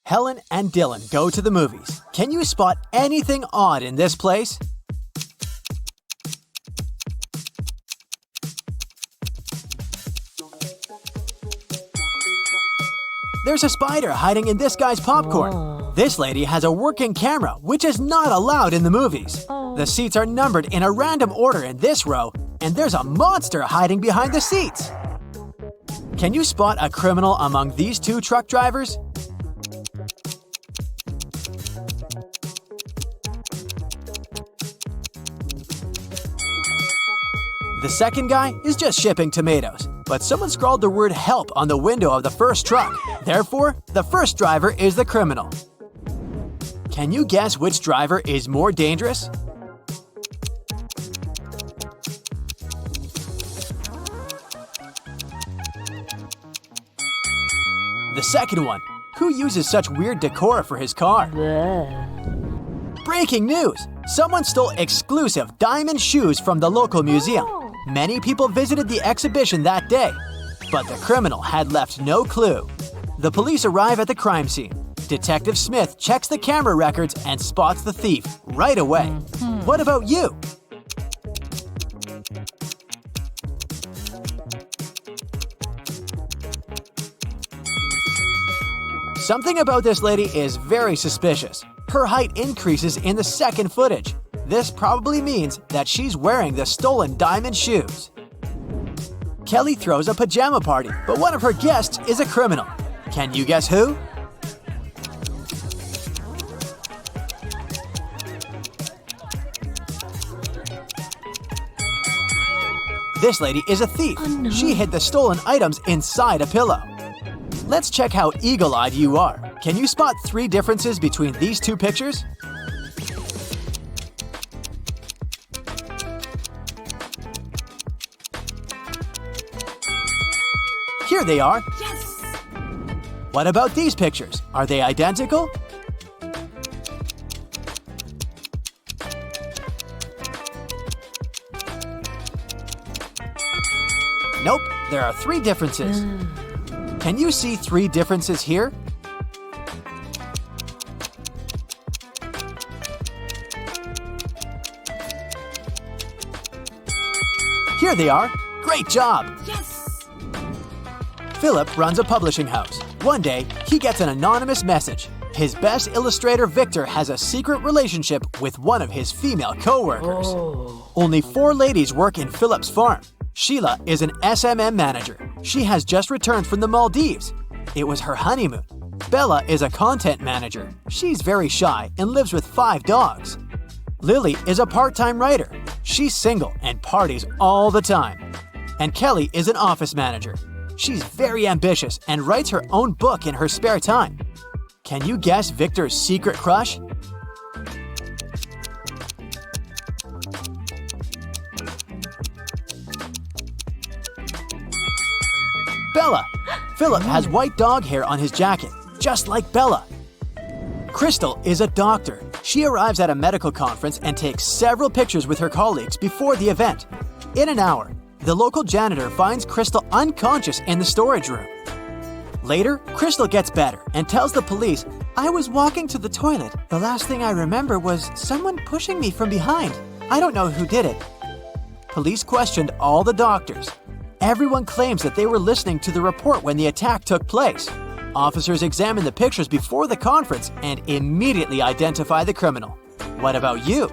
Helen and Dylan go to the movies. Can you spot anything odd in this place? There's a spider hiding in this guy's popcorn. This lady has a working camera, which is not allowed in the movies. The seats are numbered in a random order in this row, and there's a monster hiding behind the seats. Can you spot a criminal among these two truck drivers? The second guy is just shipping tomatoes, but someone scrawled the word help on the window of the first truck. Therefore, the first driver is the criminal. Can you guess which driver is more dangerous? The second one. Who uses such weird decor for his car? Breaking news! Someone stole exclusive diamond shoes from the local museum. Many people visited the exhibition that day, but the criminal had left no clue. The police arrive at the crime scene. Detective Smith checks the camera records and spots the thief right away. What about you? Something about this lady is very suspicious. Her height increases in the second footage. This probably means that she's wearing the stolen diamond shoes. Kelly throws a pajama party, but one of her guests is a criminal. Can you guess who? This lady is a thief. She hid the stolen items inside a pillow. Let's check how eagle-eyed you are. Can you spot 3 differences between these two pictures? Here they are. Yes! What about these pictures? Are they identical? Nope, there are 3 differences. Can you see 3 differences here? Here they are. Great job! Yes! Philip runs a publishing house. One day, he gets an anonymous message. His best illustrator, Victor, has a secret relationship with one of his female co-workers. Only 4 ladies work in Philip's farm. Sheila is an SMM manager. She has just returned from the Maldives. It was her honeymoon. Bella is a content manager. She's very shy and lives with 5 dogs. Lily is a part-time writer. She's single and parties all the time. And Kelly is an office manager. She's very ambitious and writes her own book in her spare time. Can you guess Victor's secret crush? Bella! Philip has white dog hair on his jacket, just like Bella. Crystal is a doctor. She arrives at a medical conference and takes several pictures with her colleagues before the event. In an hour, the local janitor finds Crystal unconscious in the storage room. Later, Crystal gets better and tells the police, "I was walking to the toilet. The last thing I remember was someone pushing me from behind. I don't know who did it." Police questioned all the doctors. Everyone claims that they were listening to the report when the attack took place. Officers examine the pictures before the conference and immediately identify the criminal. What about you?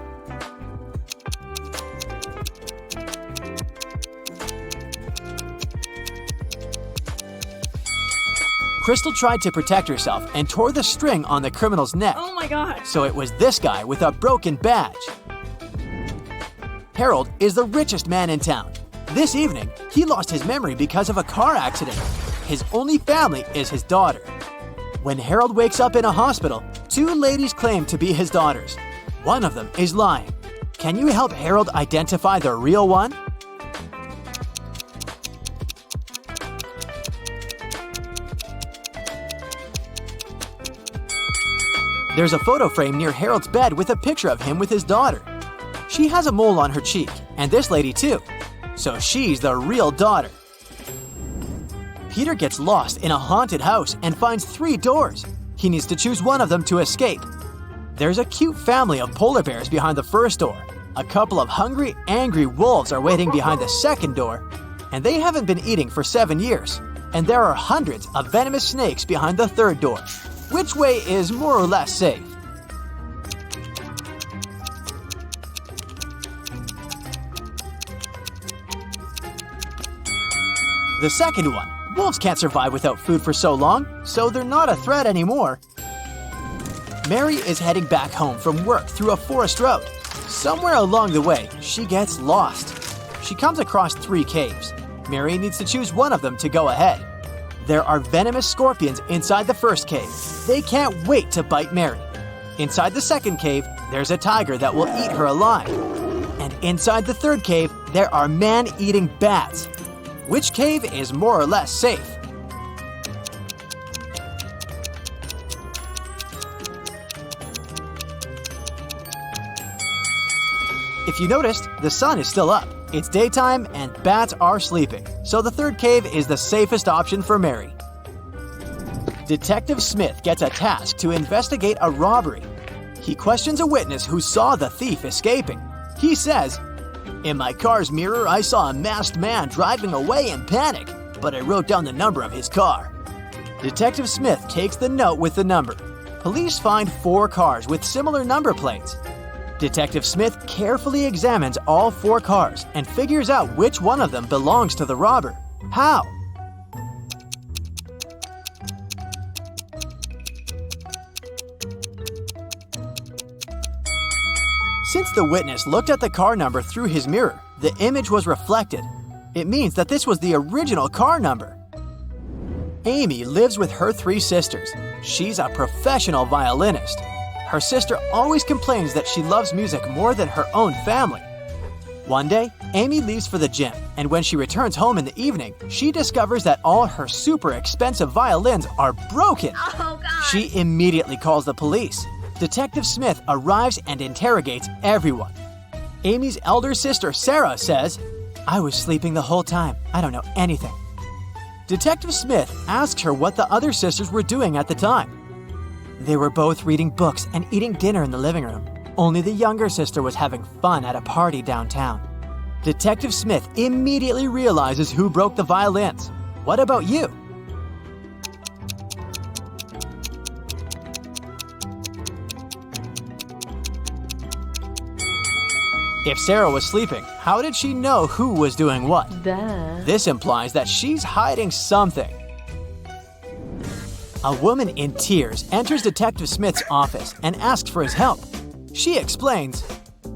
Crystal tried to protect herself and tore the string on the criminal's neck. Oh my god! So it was this guy with a broken badge. Harold is the richest man in town. This evening, he lost his memory because of a car accident. His only family is his daughter. When Harold wakes up in a hospital, 2 ladies claim to be his daughters. One of them is lying. Can you help Harold identify the real one? There's a photo frame near Harold's bed with a picture of him with his daughter. She has a mole on her cheek, and this lady too. So she's the real daughter. Peter gets lost in a haunted house and finds 3 doors. He needs to choose one of them to escape. There's a cute family of polar bears behind the first door. A couple of hungry, angry wolves are waiting behind the second door, and they haven't been eating for 7 years. And there are hundreds of venomous snakes behind the third door. Which way is more or less safe? The second one. Wolves can't survive without food for so long, so they're not a threat anymore. Mary is heading back home from work through a forest road. Somewhere along the way, she gets lost. She comes across 3 caves. Mary needs to choose one of them to go ahead. There are venomous scorpions inside the first cave. They can't wait to bite Mary. Inside the second cave, there's a tiger that will eat her alive. And inside the third cave, there are man-eating bats. Which cave is more or less safe? If you noticed, the sun is still up. It's daytime and bats are sleeping, so the third cave is the safest option for Mary. Detective Smith gets a task to investigate a robbery. He questions a witness who saw the thief escaping. He says, "In my car's mirror, I saw a masked man driving away in panic, but I wrote down the number of his car." Detective Smith takes the note with the number. Police find 4 cars with similar number plates. Detective Smith carefully examines all 4 cars and figures out which one of them belongs to the robber. How? Since the witness looked at the car number through his mirror, the image was reflected. It means that this was the original car number. Amy lives with her 3 sisters. She's a professional violinist. Her sister always complains that she loves music more than her own family. One day, Amy leaves for the gym, and when she returns home in the evening, she discovers that all her super expensive violins are broken. Oh, God. She immediately calls the police. Detective Smith arrives and interrogates everyone. Amy's elder sister, Sarah, says, "I was sleeping the whole time. I don't know anything." Detective Smith asks her what the other sisters were doing at the time. They were both reading books and eating dinner in the living room. Only the younger sister was having fun at a party downtown. Detective Smith immediately realizes who broke the violins. What about you? If Sarah was sleeping, how did she know who was doing what? Duh. This implies that she's hiding something. A woman in tears enters Detective Smith's office and asks for his help. She explains,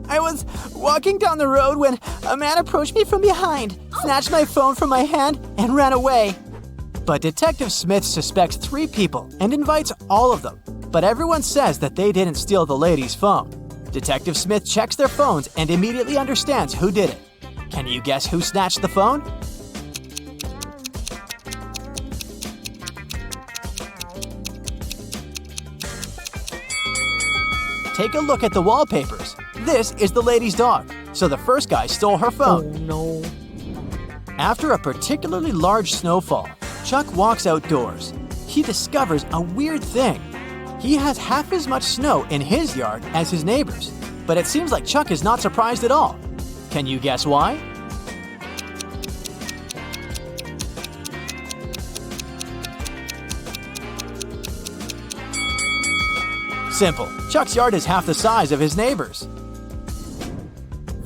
"I was walking down the road when a man approached me from behind, snatched my phone from my hand, and ran away." But Detective Smith suspects 3 people and invites all of them, but everyone says that they didn't steal the lady's phone. Detective Smith checks their phones and immediately understands who did it. Can you guess who snatched the phone? Take a look at the wallpapers. This is the lady's dog, so the first guy stole her phone. Oh, no. After a particularly large snowfall, Chuck walks outdoors. He discovers a weird thing. He has half as much snow in his yard as his neighbors, but it seems like Chuck is not surprised at all. Can you guess why? Simple. Chuck's yard is half the size of his neighbor's.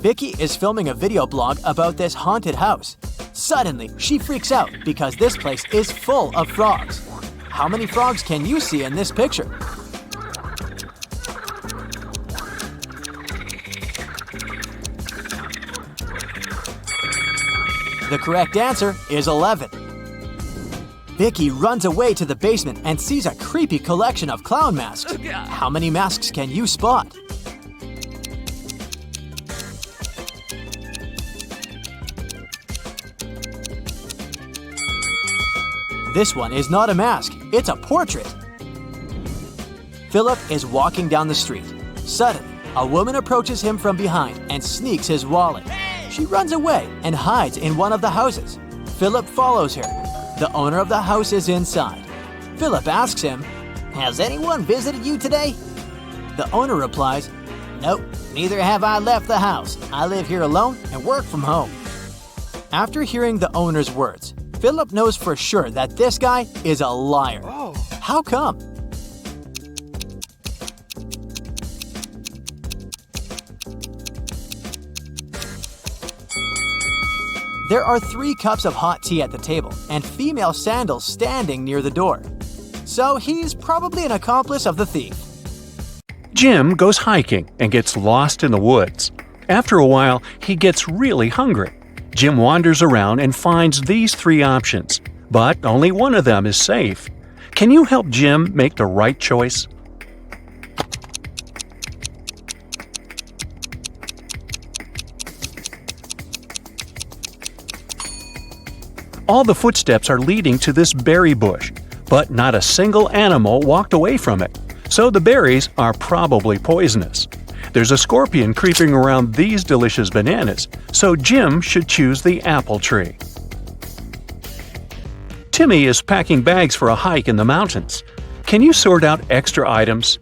Vicky is filming a video blog about this haunted house. Suddenly, she freaks out because this place is full of frogs. How many frogs can you see in this picture? The correct answer is 11. Vicky runs away to the basement and sees a creepy collection of clown masks. How many masks can you spot? This one is not a mask, it's a portrait. Philip is walking down the street. Suddenly, a woman approaches him from behind and sneaks his wallet. She runs away and hides in one of the houses. Philip follows her. The owner of the house is inside. Philip asks him, has anyone visited you today? The owner replies, nope, neither have I left the house. I live here alone and work from home. After hearing the owner's words, Philip knows for sure that this guy is a liar. Oh. How come? There are 3 cups of hot tea at the table and female sandals standing near the door. So he's probably an accomplice of the thief. Jim goes hiking and gets lost in the woods. After a while, he gets really hungry. Jim wanders around and finds these 3 options, but only one of them is safe. Can you help Jim make the right choice? All the footsteps are leading to this berry bush, but not a single animal walked away from it, so the berries are probably poisonous. There's a scorpion creeping around these delicious bananas, so Jim should choose the apple tree. Timmy is packing bags for a hike in the mountains. Can you sort out extra items?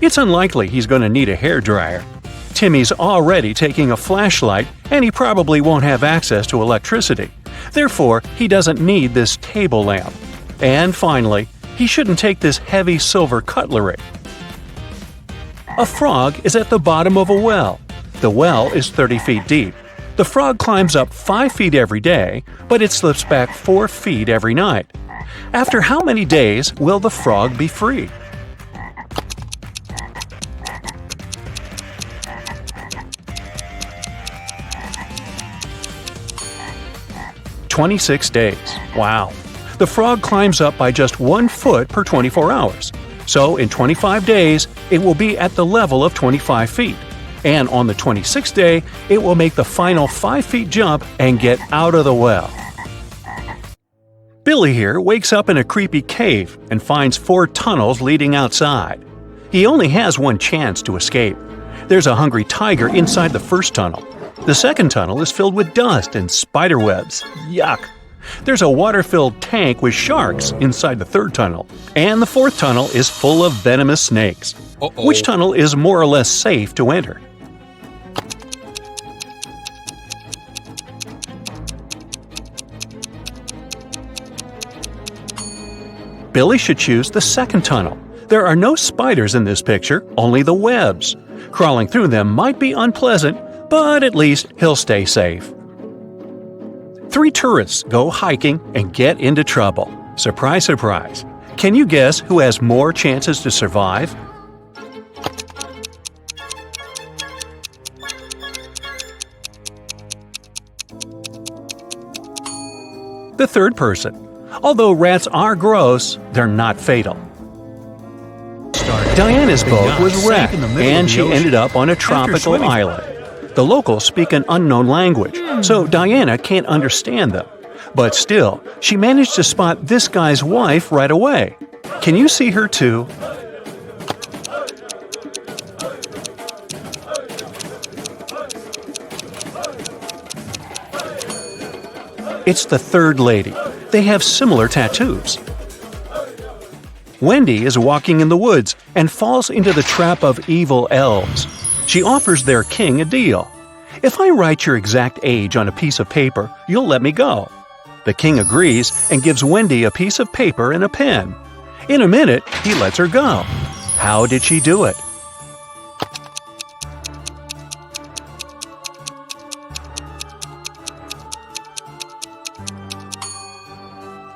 It's unlikely he's going to need a hairdryer. Timmy's already taking a flashlight, and he probably won't have access to electricity. Therefore, he doesn't need this table lamp. And finally, he shouldn't take this heavy silver cutlery. A frog is at the bottom of a well. The well is 30 feet deep. The frog climbs up 5 feet every day, but it slips back 4 feet every night. After how many days will the frog be free? "26 days. Wow. The frog climbs up by just 1 foot per 24 hours. So in 25 days, it will be at the level of 25 feet. And on the 26th day, it will make the final 5 feet jump and get out of the well. Billy here wakes up in a creepy cave and finds 4 tunnels leading outside. He only has 1 chance to escape. There's a hungry tiger inside the first tunnel. The second tunnel is filled with dust and spider webs. Yuck! There's a water-filled tank with sharks inside the third tunnel. And the fourth tunnel is full of venomous snakes. Uh-oh. Which tunnel is more or less safe to enter? Billy should choose the second tunnel. There are no spiders in this picture, only the webs. Crawling through them might be unpleasant, but at least he'll stay safe. 3 tourists go hiking and get into trouble. Surprise, surprise. Can you guess who has more chances to survive? The third person. Although rats are gross, they're not fatal. Diana's boat was wrecked, and she ended up on a tropical island. The locals speak an unknown language, so Diana can't understand them. But still, she managed to spot this guy's wife right away. Can you see her too? It's the third lady. They have similar tattoos. Wendy is walking in the woods and falls into the trap of evil elves. She offers their king a deal. If I write your exact age on a piece of paper, you'll let me go. The king agrees and gives Wendy a piece of paper and a pen. In a minute, he lets her go. How did she do it?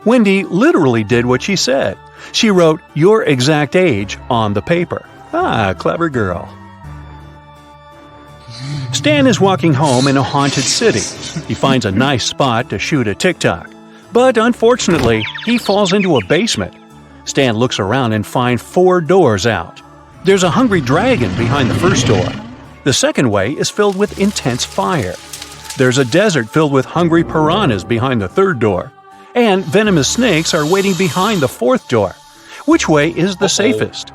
Wendy literally did what she said. She wrote your exact age on the paper. Ah, clever girl. Stan is walking home in a haunted city. He finds a nice spot to shoot a TikTok. But unfortunately, he falls into a basement. Stan looks around and finds 4 doors out. There's a hungry dragon behind the first door. The second way is filled with intense fire. There's a desert filled with hungry piranhas behind the third door. And venomous snakes are waiting behind the fourth door. Which way is the safest?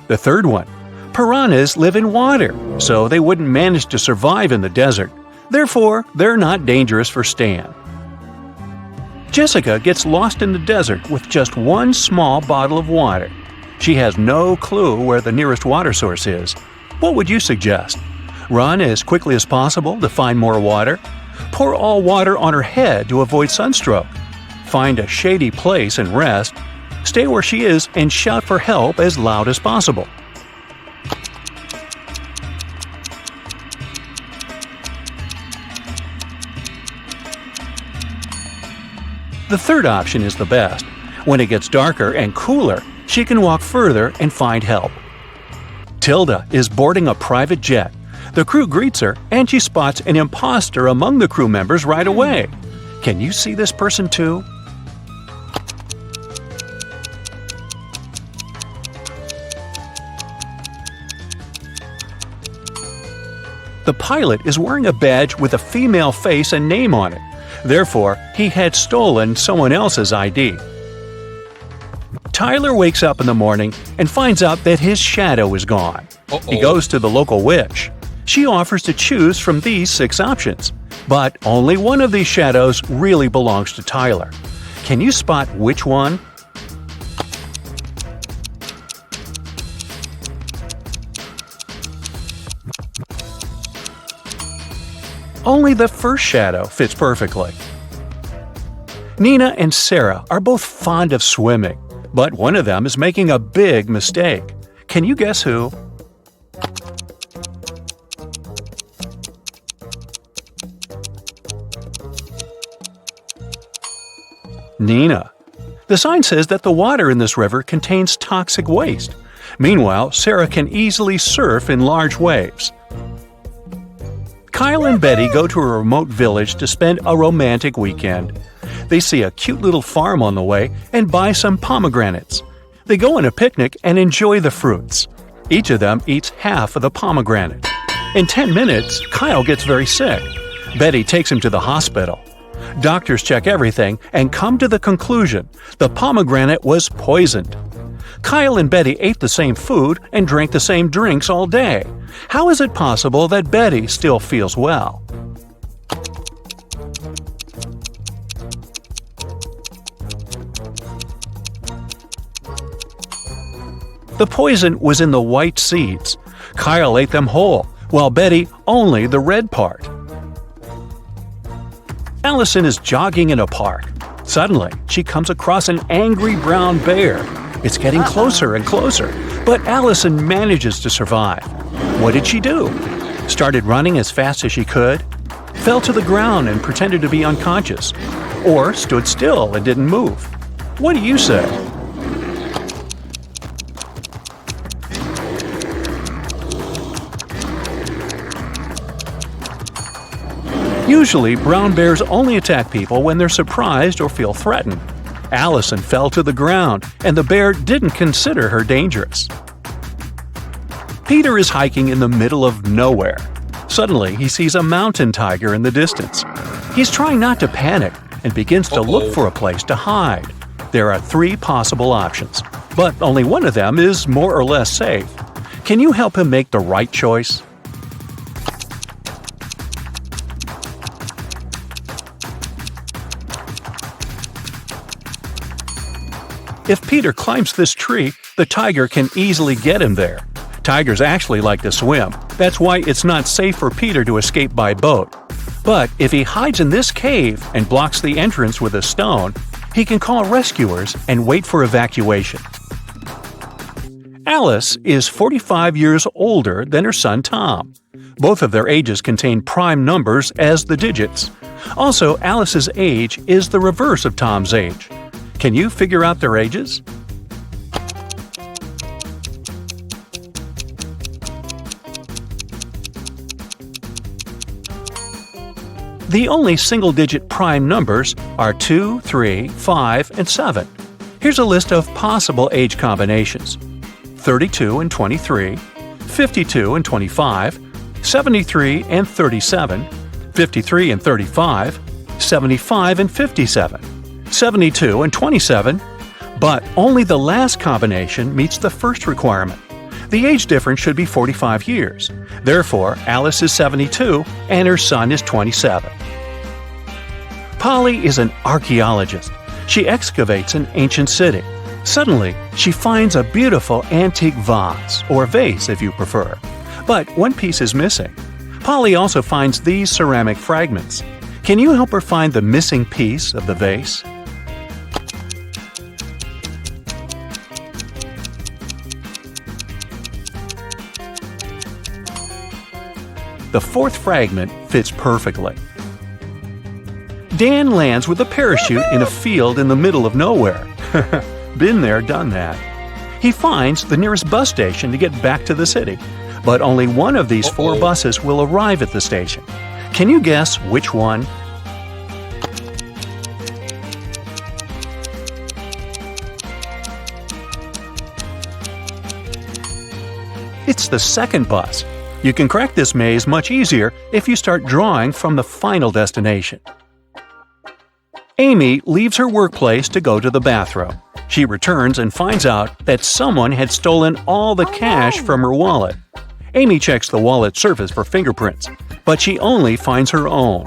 The third one. Piranhas live in water, so they wouldn't manage to survive in the desert. Therefore, they're not dangerous for Stan. Jessica gets lost in the desert with just one small bottle of water. She has no clue where the nearest water source is. What would you suggest? Run as quickly as possible to find more water? Pour all water on her head to avoid sunstroke? Find a shady place and rest? Stay where she is and shout for help as loud as possible. The third option is the best. When it gets darker and cooler, she can walk further and find help. Tilda is boarding a private jet. The crew greets her, and she spots an imposter among the crew members right away. Can you see this person too? The pilot is wearing a badge with a female face and name on it. Therefore, he had stolen someone else's ID. Tyler wakes up in the morning and finds out that his shadow is gone. He goes to the local witch. She offers to choose from these 6 options, but only one of these shadows really belongs to Tyler. Can you spot which one? Only the first shadow fits perfectly. Nina and Sarah are both fond of swimming, but one of them is making a big mistake. Can you guess who? Nina. The sign says that the water in this river contains toxic waste. Meanwhile, Sarah can easily surf in large waves. Kyle and Betty go to a remote village to spend a romantic weekend. They see a cute little farm on the way and buy some pomegranates. They go on a picnic and enjoy the fruits. Each of them eats half of the pomegranate. In 10 minutes, Kyle gets very sick. Betty takes him to the hospital. Doctors check everything and come to the conclusion the pomegranate was poisoned. Kyle and Betty ate the same food and drank the same drinks all day. How is it possible that Betty still feels well? The poison was in the white seeds. Kyle ate them whole, while Betty only the red part. Allison is jogging in a park. Suddenly, she comes across an angry brown bear. It's getting closer and closer, but Allison manages to survive. What did she do? Started running as fast as she could? Fell to the ground and pretended to be unconscious? Or stood still and didn't move? What do you say? Usually, brown bears only attack people when they're surprised or feel threatened. Allison fell to the ground, and the bear didn't consider her dangerous. Peter is hiking in the middle of nowhere. Suddenly, he sees a mountain tiger in the distance. He's trying not to panic and begins to look for a place to hide. There are 3 possible options, but only one of them is more or less safe. Can you help him make the right choice? If Peter climbs this tree, the tiger can easily get him there. Tigers actually like to swim. That's why it's not safe for Peter to escape by boat. But if he hides in this cave and blocks the entrance with a stone, he can call rescuers and wait for evacuation. Alice is 45 years older than her son Tom. Both of their ages contain prime numbers as the digits. Also, Alice's age is the reverse of Tom's age. Can you figure out their ages? The only single-digit prime numbers are 2, 3, 5, and 7. Here's a list of possible age combinations: 32 and 23, 52 and 25, 73 and 37, 53 and 35, 75 and 57. 72 and 27, but only the last combination meets the first requirement. The age difference should be 45 years. Therefore, Alice is 72 and her son is 27. Polly is an archaeologist. She excavates an ancient city. Suddenly, she finds a beautiful antique vase, or vase if you prefer. But one piece is missing. Polly also finds these ceramic fragments. Can you help her find the missing piece of the vase? The fourth fragment fits perfectly. Dan lands with a parachute in a field in the middle of nowhere. Been there, done that. He finds the nearest bus station to get back to the city, but only one of these 4 buses will arrive at the station. Can you guess which one? It's the second bus. You can crack this maze much easier if you start drawing from the final destination. Amy leaves her workplace to go to the bathroom. She returns and finds out that someone had stolen all the cash from her wallet. Amy checks the wallet's surface for fingerprints, but she only finds her own.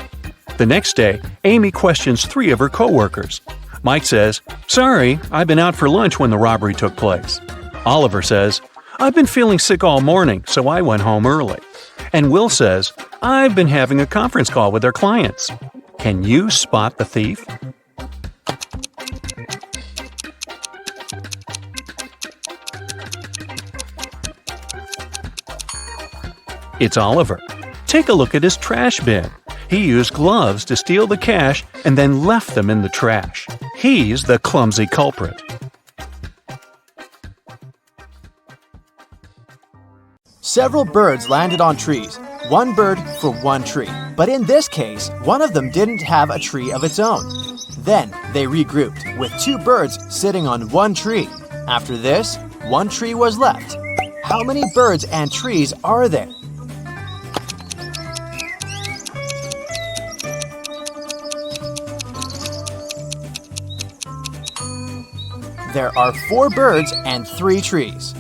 The next day, Amy questions 3 of her co-workers. Mike says, "Sorry, I've been out for lunch when the robbery took place." Oliver says, "I've been feeling sick all morning, so I went home early." And Will says, "I've been having a conference call with their clients." Can you spot the thief? It's Oliver. Take a look at his trash bin. He used gloves to steal the cash and then left them in the trash. He's the clumsy culprit. Several birds landed on trees, 1 bird for 1 tree. But in this case, one of them didn't have a tree of its own. Then they regrouped, with 2 birds sitting on 1 tree. After this, 1 tree was left. How many birds and trees are there? There are 4 birds and 3 trees.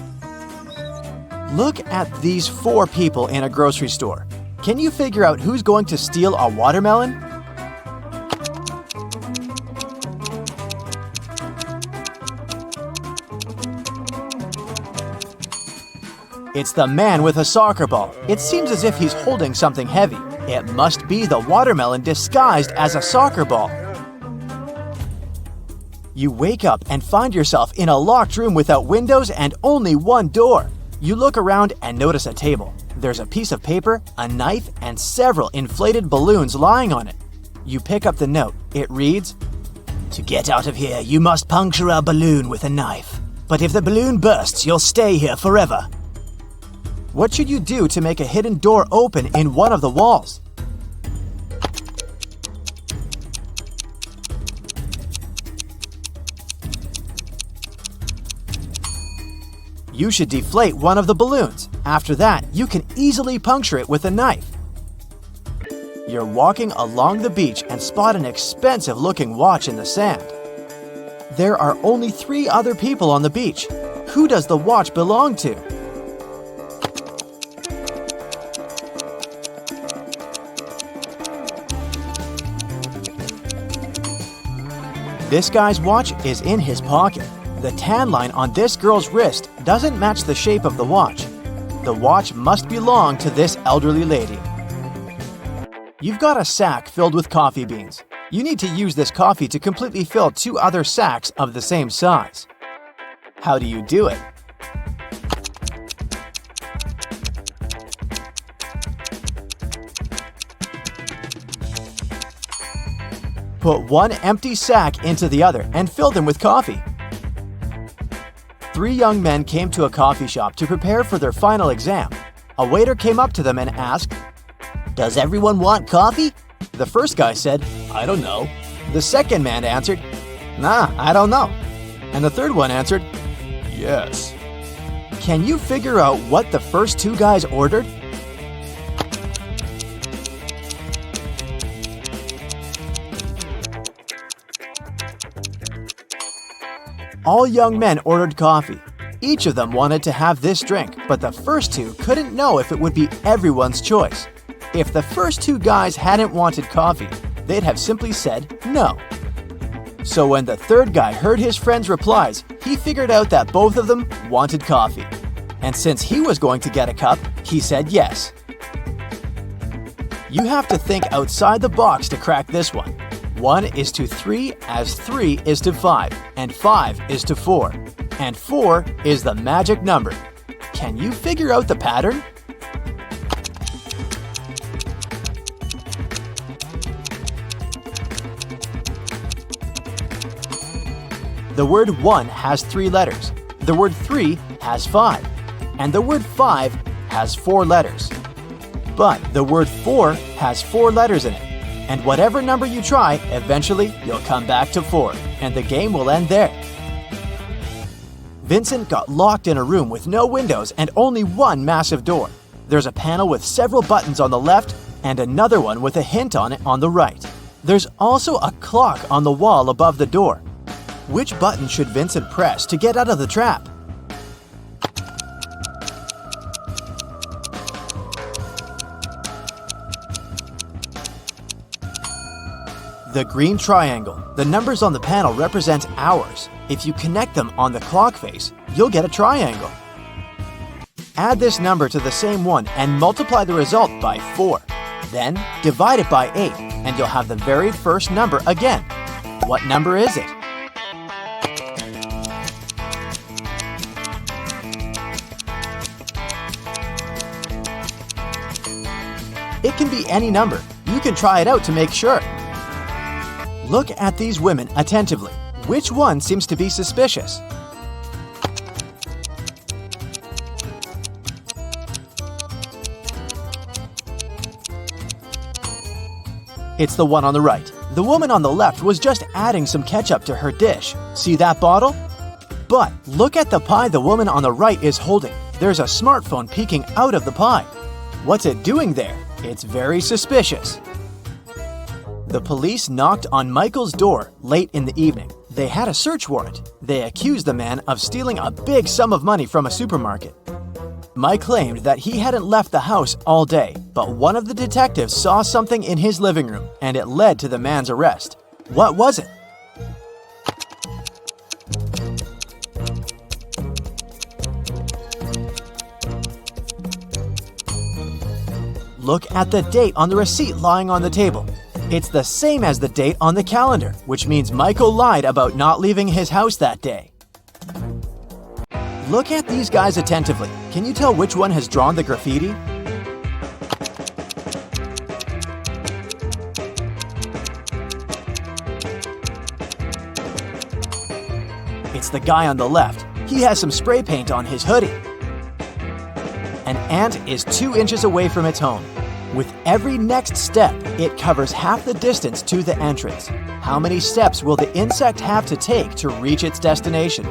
Look at these 4 people in a grocery store. Can you figure out who's going to steal a watermelon? It's the man with a soccer ball. It seems as if he's holding something heavy. It must be the watermelon disguised as a soccer ball. You wake up and find yourself in a locked room without windows and only 1 door. You look around and notice a table. There's a piece of paper, a knife, and several inflated balloons lying on it. You pick up the note. It reads, "To get out of here, you must puncture a balloon with a knife. But if the balloon bursts, you'll stay here forever." What should you do to make a hidden door open in one of the walls? You should deflate one of the balloons. After that, you can easily puncture it with a knife. You're walking along the beach and spot an expensive-looking watch in the sand. There are only 3 other people on the beach. Who does the watch belong to? This guy's watch is in his pocket. The tan line on this girl's wrist doesn't match the shape of the watch. The watch must belong to this elderly lady. You've got a sack filled with coffee beans. You need to use this coffee to completely fill 2 other sacks of the same size. How do you do it? Put 1 empty sack into the other and fill them with coffee. 3 young men came to a coffee shop to prepare for their final exam. A waiter came up to them and asked, "Does everyone want coffee?" The first guy said, "I don't know." The second man answered, "Nah, I don't know." And the third one answered, "Yes." Can you figure out what the first 2 guys ordered? All young men ordered coffee. Each of them wanted to have this drink, but the first two couldn't know if it would be everyone's choice. If the first two guys hadn't wanted coffee, they'd have simply said no. So when the third guy heard his friend's replies, he figured out that both of them wanted coffee. And since he was going to get a cup, he said yes. You have to think outside the box to crack this one. 1 is to 3 as 3 is to 5, and 5 is to 4. And 4 is the magic number. Can you figure out the pattern? The word 1 has 3 letters, the word 3 has 5, and the word 5 has 4 letters. But the word 4 has 4 letters in it, and whatever number you try, eventually you'll come back to 4, and the game will end there. Vincent got locked in a room with no windows and only one massive door. There's a panel with several buttons on the left and another one with a hint on it on the right. There's also a clock on the wall above the door. Which button should Vincent press to get out of the trap? The green triangle. The numbers on the panel represent hours. If you connect them on the clock face, you'll get a triangle. Add this number to the same one and multiply the result by 4. Then divide it by 8 and you'll have the very first number again. What number is it? It can be any number. You can try it out to make sure. Look at these women attentively. Which one seems to be suspicious? It's the one on the right. The woman on the left was just adding some ketchup to her dish. See that bottle? But look at the pie the woman on the right is holding. There's a smartphone peeking out of the pie. What's it doing there? It's very suspicious. The police knocked on Michael's door late in the evening. They had a search warrant. They accused the man of stealing a big sum of money from a supermarket. Mike claimed that he hadn't left the house all day, but one of the detectives saw something in his living room, and it led to the man's arrest. What was it? Look at the date on the receipt lying on the table. It's the same as the date on the calendar, which means Michael lied about not leaving his house that day. Look at these guys attentively. Can you tell which one has drawn the graffiti? It's the guy on the left. He has some spray paint on his hoodie. An ant is 2 inches away from its home. With every next step, it covers half the distance to the entrance. How many steps will the insect have to take to reach its destination?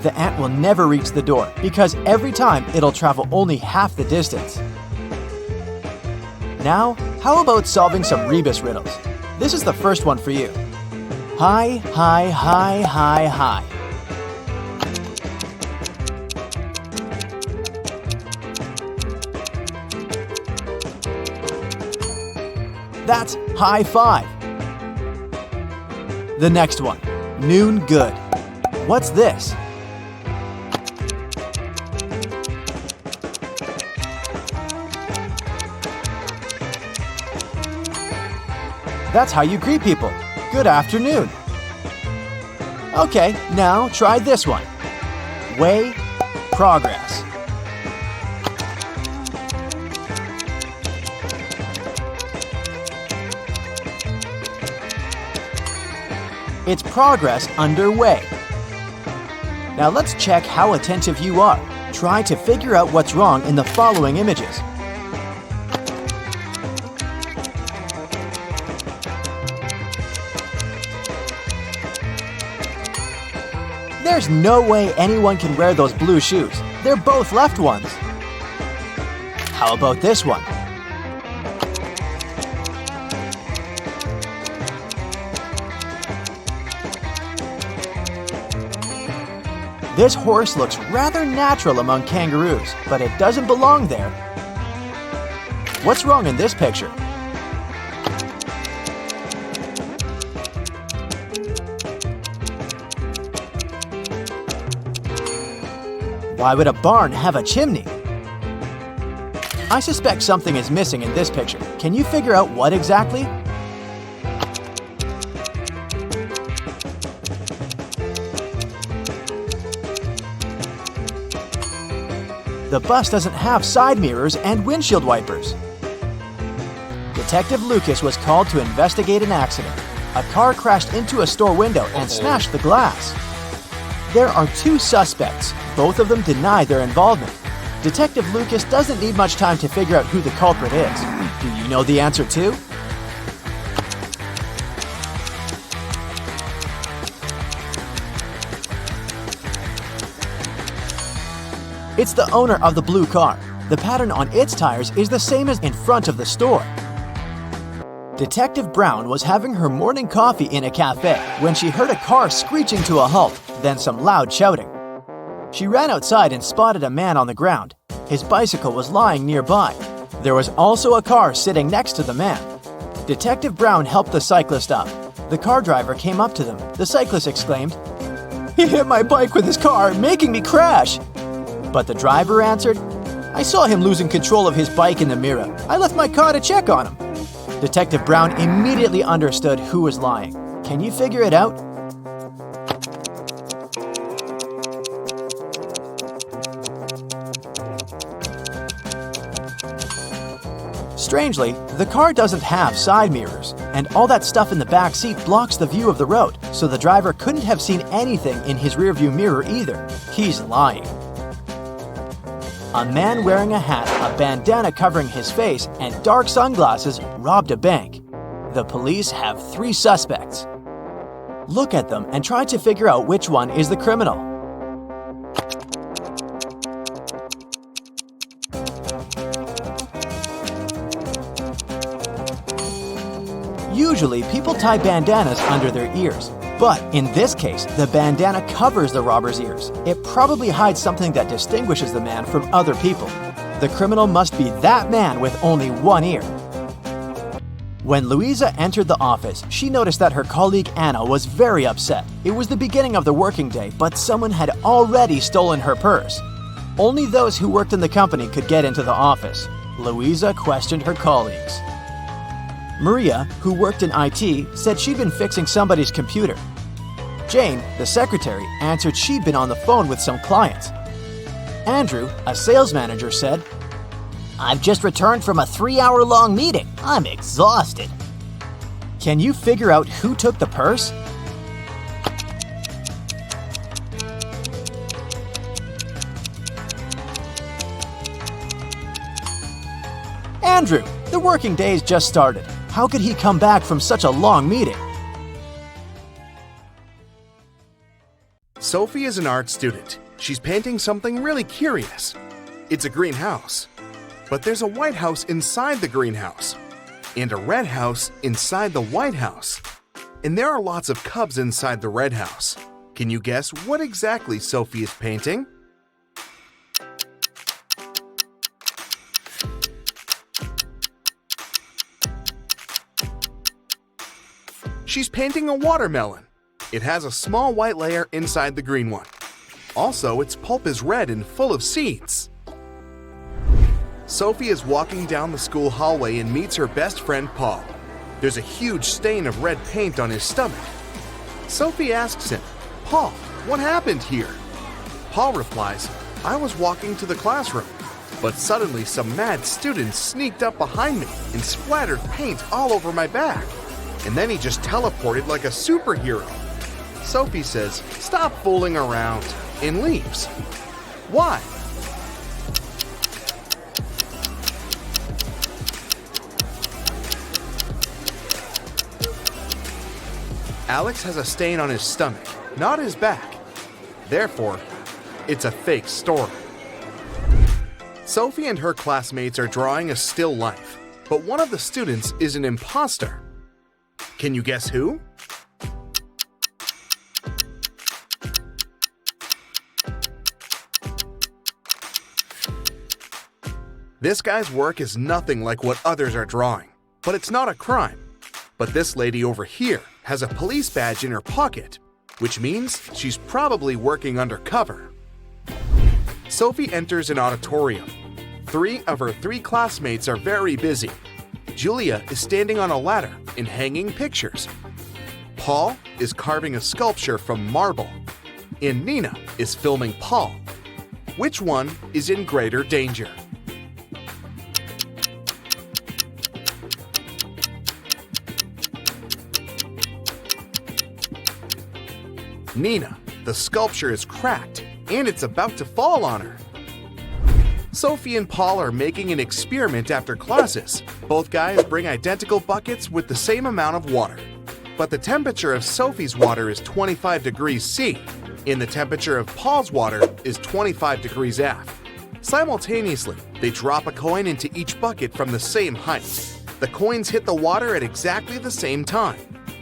The ant will never reach the door because every time it'll travel only half the distance. Now, how about solving some rebus riddles? This is the first one for you. High, high, high, high, high. That's high five. The next one, noon good. What's this? That's how you greet people. Good afternoon. Okay, now try this one. Way, progress. It's progress underway. Now let's check how attentive you are. Try to figure out what's wrong in the following images. There's no way anyone can wear those blue shoes. They're both left ones. How about this one? This horse looks rather natural among kangaroos, but it doesn't belong there. What's wrong in this picture? Why would a barn have a chimney? I suspect something is missing in this picture. Can you figure out what exactly? The bus doesn't have side mirrors and windshield wipers. Detective Lucas was called to investigate an accident. A car crashed into a store window and smashed the glass. There are two suspects. Both of them deny their involvement. Detective Lucas doesn't need much time to figure out who the culprit is. Do you know the answer too? It's the owner of the blue car. The pattern on its tires is the same as in front of the store. Detective Brown was having her morning coffee in a cafe when she heard a car screeching to a halt, then some loud shouting. She ran outside and spotted a man on the ground. His bicycle was lying nearby. There was also a car sitting next to the man. Detective Brown helped the cyclist up. The car driver came up to them. The cyclist exclaimed, "He hit my bike with his car, making me crash." But the driver answered, "I saw him losing control of his bike in the mirror. I left my car to check on him." Detective Brown immediately understood who was lying. Can you figure it out? Strangely, the car doesn't have side mirrors, and all that stuff in the back seat blocks the view of the road, so the driver couldn't have seen anything in his rearview mirror either. He's lying. A man wearing a hat, a bandana covering his face, and dark sunglasses robbed a bank. The police have 3 suspects. Look at them and try to figure out which one is the criminal. Usually, people tie bandanas under their ears. But in this case, the bandana covers the robber's ears. It probably hides something that distinguishes the man from other people. The criminal must be that man with only one ear. When Louisa entered the office, she noticed that her colleague Anna was very upset. It was the beginning of the working day, but someone had already stolen her purse. Only those who worked in the company could get into the office. Louisa questioned her colleagues. Maria, who worked in IT, said she'd been fixing somebody's computer. Jane, the secretary, answered she'd been on the phone with some clients. Andrew, a sales manager, said, "I've just returned from a 3-hour-long meeting. I'm exhausted." Can you figure out who took the purse? Andrew, the working day's just started. How could he come back from such a long meeting? Sophie is an art student. She's painting something really curious. It's a greenhouse. But there's a white house inside the greenhouse, and a red house inside the white house. And there are lots of cubs inside the red house. Can you guess what exactly Sophie is painting? She's painting a watermelon. It has a small white layer inside the green one. Also, its pulp is red and full of seeds. Sophie is walking down the school hallway and meets her best friend Paul. There's a huge stain of red paint on his stomach. Sophie asks him, "Paul, what happened here?" Paul replies, "I was walking to the classroom, but suddenly some mad students sneaked up behind me and splattered paint all over my back. And then he just teleported like a superhero." Sophie says, "Stop fooling around," and leaves. Why? Alex has a stain on his stomach, not his back. Therefore, it's a fake story. Sophie and her classmates are drawing a still life, but one of the students is an imposter. Can you guess who? This guy's work is nothing like what others are drawing, but it's not a crime. But this lady over here has a police badge in her pocket, which means she's probably working undercover. Sophie enters an auditorium. 3 of her 3 classmates are very busy. Julia is standing on a ladder and hanging pictures. Paul is carving a sculpture from marble. And Nina is filming Paul. Which one is in greater danger? Nina, the sculpture is cracked and it's about to fall on her. Sophie and Paul are making an experiment after classes. Both guys bring identical buckets with the same amount of water. But the temperature of Sophie's water is 25 degrees C, and the temperature of Paul's water is 25 degrees F. Simultaneously, they drop a coin into each bucket from the same height. The coins hit the water at exactly the same time.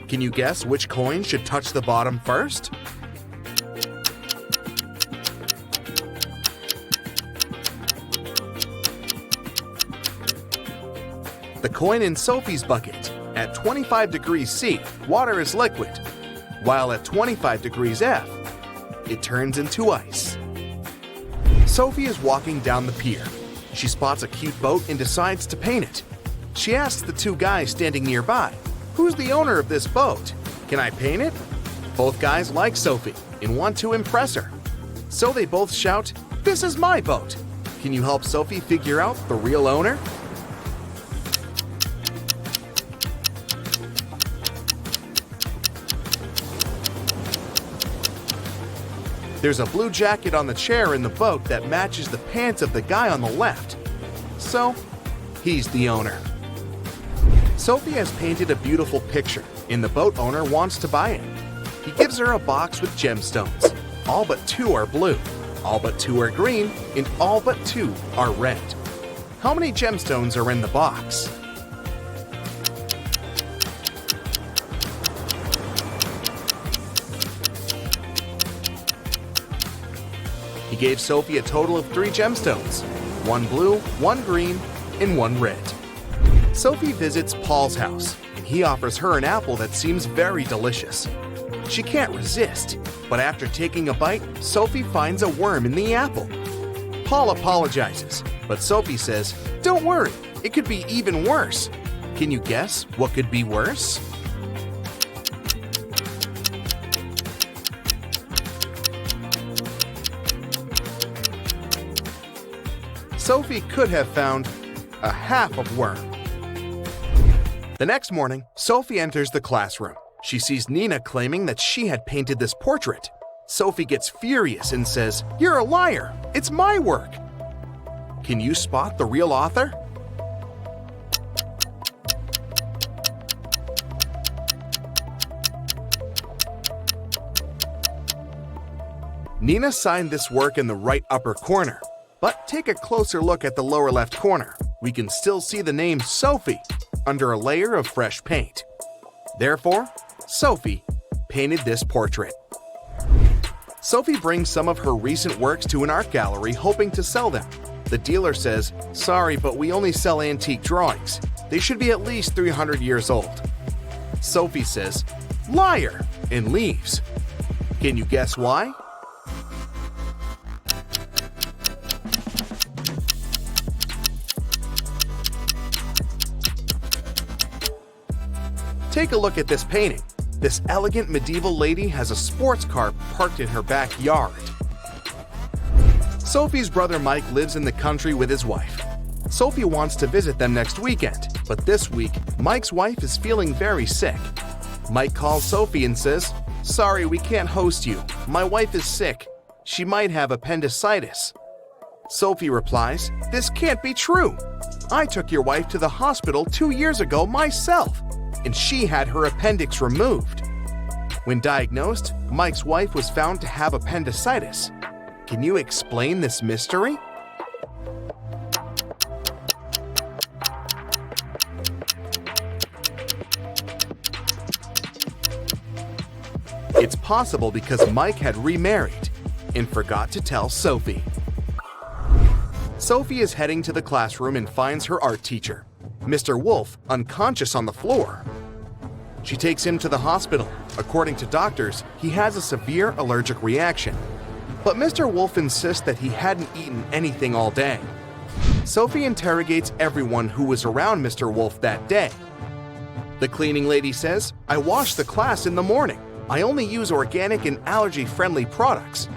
Can you guess which coin should touch the bottom first? The coin in Sophie's bucket. At 25 degrees C, water is liquid, while at 25 degrees F, it turns into ice. Sophie is walking down the pier. She spots a cute boat and decides to paint it. She asks the 2 guys standing nearby, "Who's the owner of this boat? Can I paint it?" Both guys like Sophie and want to impress her. So they both shout, "This is my boat. Can you help Sophie figure out the real owner?" There's a blue jacket on the chair in the boat that matches the pants of the guy on the left. So, he's the owner. Sophie has painted a beautiful picture, and the boat owner wants to buy it. He gives her a box with gemstones. All but 2 are blue, all but 2 are green, and all but 2 are red. How many gemstones are in the box? He gave Sophie a total of 3 gemstones, 1 blue, 1 green, and 1 red. Sophie visits Paul's house, and he offers her an apple that seems very delicious. She can't resist, but after taking a bite, Sophie finds a worm in the apple. Paul apologizes, but Sophie says, "Don't worry, it could be even worse." Can you guess what could be worse? Sophie could have found a half of worm. The next morning, Sophie enters the classroom. She sees Nina claiming that she had painted this portrait. Sophie gets furious and says, "You're a liar! It's my work!" Can you spot the real author? Nina signed this work in the right upper corner. But take a closer look at the lower left corner. We can still see the name Sophie under a layer of fresh paint. Therefore, Sophie painted this portrait. Sophie brings some of her recent works to an art gallery hoping to sell them. The dealer says, "Sorry, but we only sell antique drawings. They should be at least 300 years old." Sophie says, "Liar," and leaves. Can you guess why? Take a look at this painting. This elegant medieval lady has a sports car parked in her backyard. Sophie's brother Mike lives in the country with his wife. Sophie wants to visit them next weekend, but this week, Mike's wife is feeling very sick. Mike calls Sophie and says, "Sorry, we can't host you. My wife is sick. She might have appendicitis." Sophie replies, "This can't be true. I took your wife to the hospital 2 years ago myself, and she had her appendix removed." When diagnosed, Mike's wife was found to have appendicitis. Can you explain this mystery? It's possible because Mike had remarried and forgot to tell Sophie. Sophie is heading to the classroom and finds her art teacher, Mr. Wolf, unconscious on the floor. She takes him to the hospital. According to doctors, he has a severe allergic reaction. But Mr. Wolf insists that he hadn't eaten anything all day. Sophie interrogates everyone who was around Mr. Wolf that day. The cleaning lady says, "I wash the class in the morning. I only use organic and allergy-friendly products."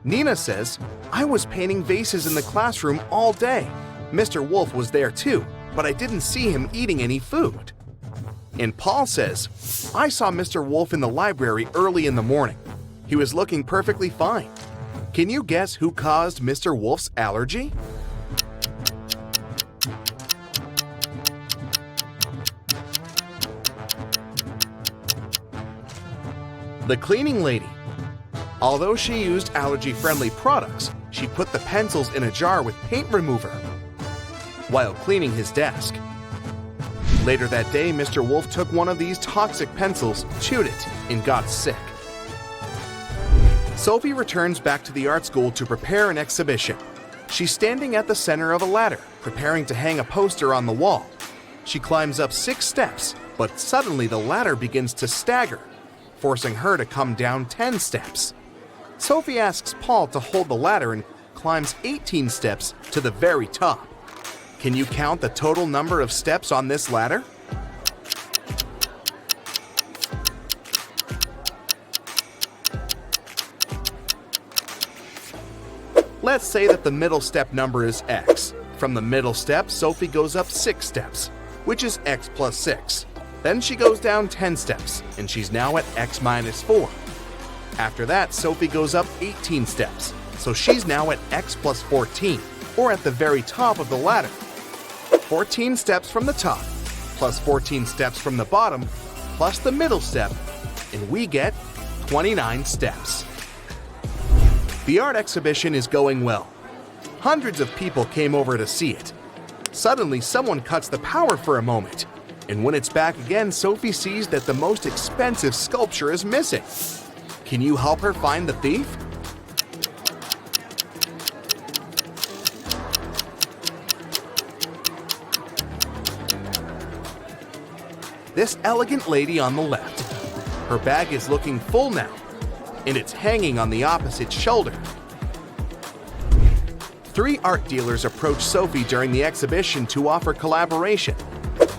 Nina says, "I was painting vases in the classroom all day. Mr. Wolf was there too, but I didn't see him eating any food." And Paul says, "I saw Mr. Wolf in the library early in the morning. He was looking perfectly fine." Can you guess who caused Mr. Wolf's allergy? The cleaning lady. Although she used allergy-friendly products, she put the pencils in a jar with paint remover while cleaning his desk. Later that day, Mr. Wolf took one of these toxic pencils, chewed it, and got sick. Sophie returns back to the art school to prepare an exhibition. She's standing at the center of a ladder, preparing to hang a poster on the wall. She climbs up 6 steps, but suddenly the ladder begins to stagger, forcing her to come down 10 steps. Sophie asks Paul to hold the ladder and climbs 18 steps to the very top. Can you count the total number of steps on this ladder? Let's say that the middle step number is x. From the middle step, Sophie goes up 6 steps, which is x plus 6. Then she goes down 10 steps, and she's now at x minus 4. After that, Sophie goes up 18 steps, so she's now at x plus 14, or at the very top of the ladder. 14 steps from the top, plus 14 steps from the bottom, plus the middle step, and we get 29 steps. The art exhibition is going well. Hundreds of people came over to see it. Suddenly, someone cuts the power for a moment. And when it's back again, Sophie sees that the most expensive sculpture is missing. Can you help her find the thief? This elegant lady on the left. Her bag is looking full now, and it's hanging on the opposite shoulder. 3 art dealers approach Sophie during the exhibition to offer collaboration.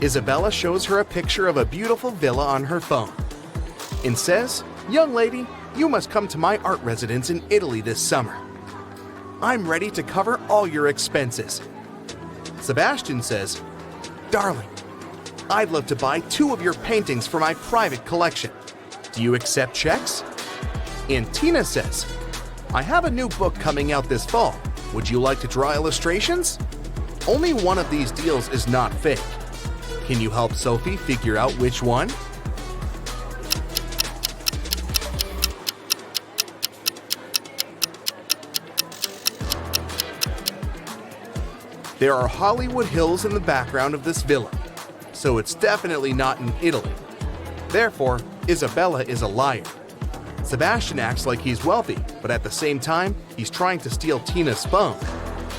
Isabella shows her a picture of a beautiful villa on her phone and says, "Young lady, you must come to my art residence in Italy this summer. I'm ready to cover all your expenses." Sebastian says, "Darling, I'd love to buy 2 of your paintings for my private collection. Do you accept checks?" And Tina says, "I have a new book coming out this fall. Would you like to draw illustrations?" Only one of these deals is not fake. Can you help Sophie figure out which one? There are Hollywood Hills in the background of this villa, so it's definitely not in Italy. Therefore, Isabella is a liar. Sebastian acts like he's wealthy, but at the same time, he's trying to steal Tina's phone,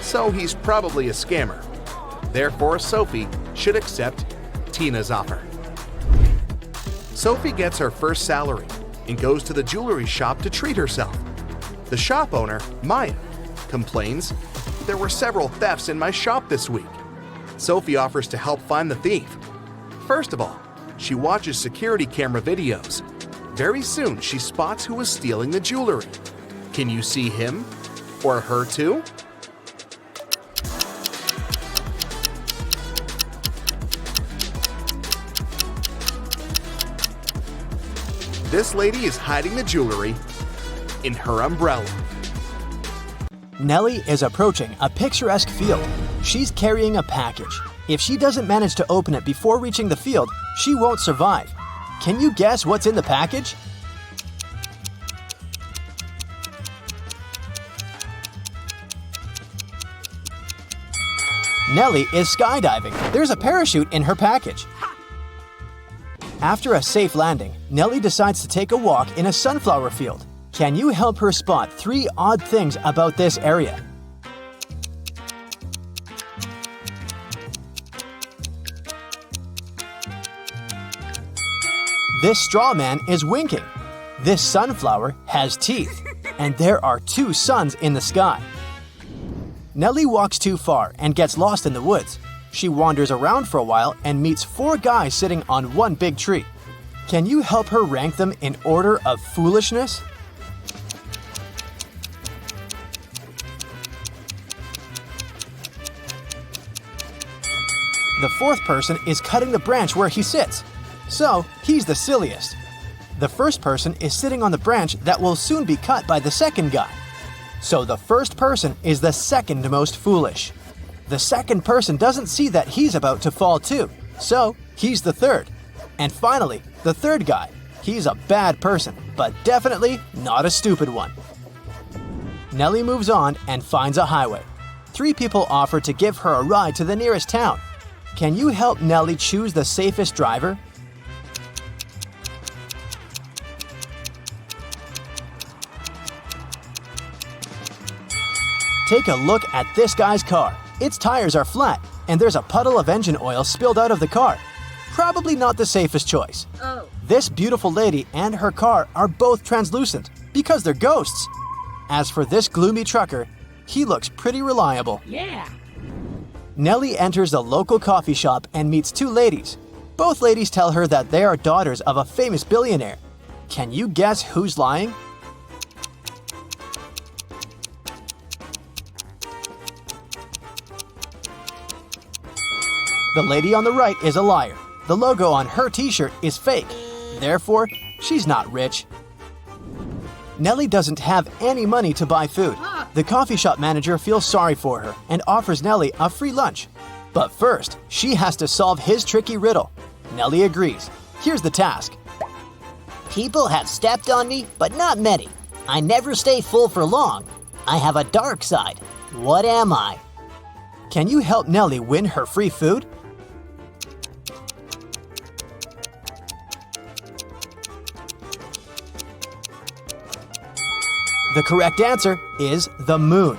so he's probably a scammer. Therefore, Sophie should accept Tina's offer. Sophie gets her first salary and goes to the jewelry shop to treat herself. The shop owner, Maya, complains, "There were several thefts in my shop this week." Sophie offers to help find the thief. First of all, she watches security camera videos. Very soon, she spots who is stealing the jewelry. Can you see him or her too? This lady is hiding the jewelry in her umbrella. Nellie is approaching a picturesque field. She's carrying a package. If she doesn't manage to open it before reaching the field, she won't survive. Can you guess what's in the package? Nellie is skydiving. There's a parachute in her package. After a safe landing, Nellie decides to take a walk in a sunflower field. Can you help her spot 3 odd things about this area? This straw man is winking. This sunflower has teeth, and there are 2 suns in the sky. Nellie walks too far and gets lost in the woods. She wanders around for a while and meets 4 guys sitting on one big tree. Can you help her rank them in order of foolishness? The 4th person is cutting the branch where he sits, so he's the silliest. The first person is sitting on the branch that will soon be cut by the second guy, so the first person is the second most foolish. The second person doesn't see that he's about to fall too, so he's the third. And finally, the third guy. He's a bad person, but definitely not a stupid one. Nellie moves on and finds a highway. 3 people offer to give her a ride to the nearest town. Can you help Nellie choose the safest driver? Take a look at this guy's car. Its tires are flat, and there's a puddle of engine oil spilled out of the car. Probably not the safest choice. Oh. This beautiful lady and her car are both translucent because they're ghosts. As for this gloomy trucker, he looks pretty reliable. Yeah. Nellie enters the local coffee shop and meets 2 ladies. Both ladies tell her that they are daughters of a famous billionaire. Can you guess who's lying? The lady on the right is a liar. The logo on her t-shirt is fake. Therefore, she's not rich. Nellie doesn't have any money to buy food. The coffee shop manager feels sorry for her and offers Nellie a free lunch. But first, she has to solve his tricky riddle. Nellie agrees. Here's the task. People have stepped on me, but not many. I never stay full for long. I have a dark side. What am I? Can you help Nellie win her free food? The correct answer is the moon.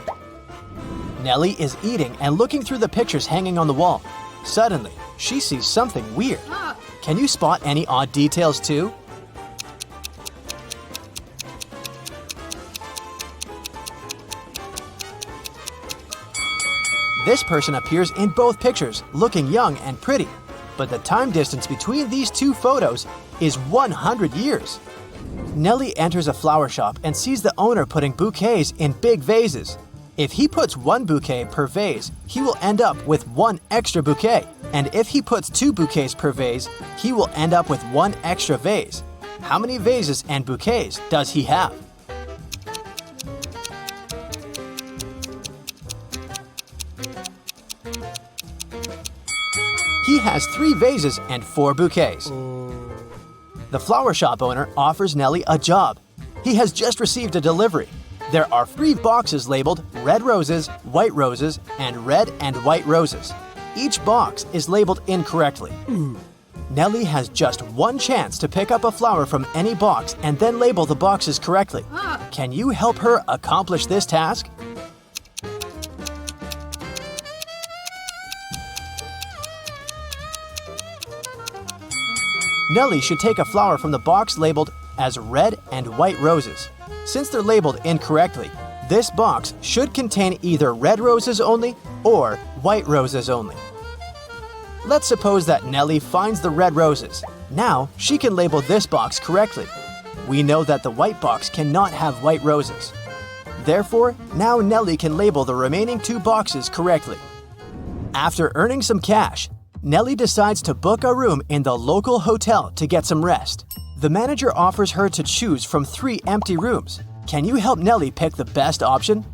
Nellie is eating and looking through the pictures hanging on the wall. Suddenly, she sees something weird. Can you spot any odd details too? This person appears in both pictures, looking young and pretty, but the time distance between these 2 photos is 100 years. Nellie enters a flower shop and sees the owner putting bouquets in big vases. If he puts 1 bouquet per vase, he will end up with 1 extra bouquet. And if he puts 2 bouquets per vase, he will end up with 1 extra vase. How many vases and bouquets does he have? He has 3 vases and 4 bouquets. The flower shop owner offers Nellie a job. He has just received a delivery. There are 3 boxes labeled red roses, white roses, and red and white roses. Each box is labeled incorrectly. Nellie has just 1 chance to pick up a flower from any box and then label the boxes correctly. Can you help her accomplish this task? Nellie should take a flower from the box labeled as red and white roses. Since they're labeled incorrectly, this box should contain either red roses only or white roses only. Let's suppose that Nellie finds the red roses. Now she can label this box correctly. We know that the white box cannot have white roses. Therefore, now Nellie can label the remaining 2 boxes correctly. After earning some cash, Nellie decides to book a room in the local hotel to get some rest. The manager offers her to choose from 3 empty rooms. Can you help Nellie pick the best option?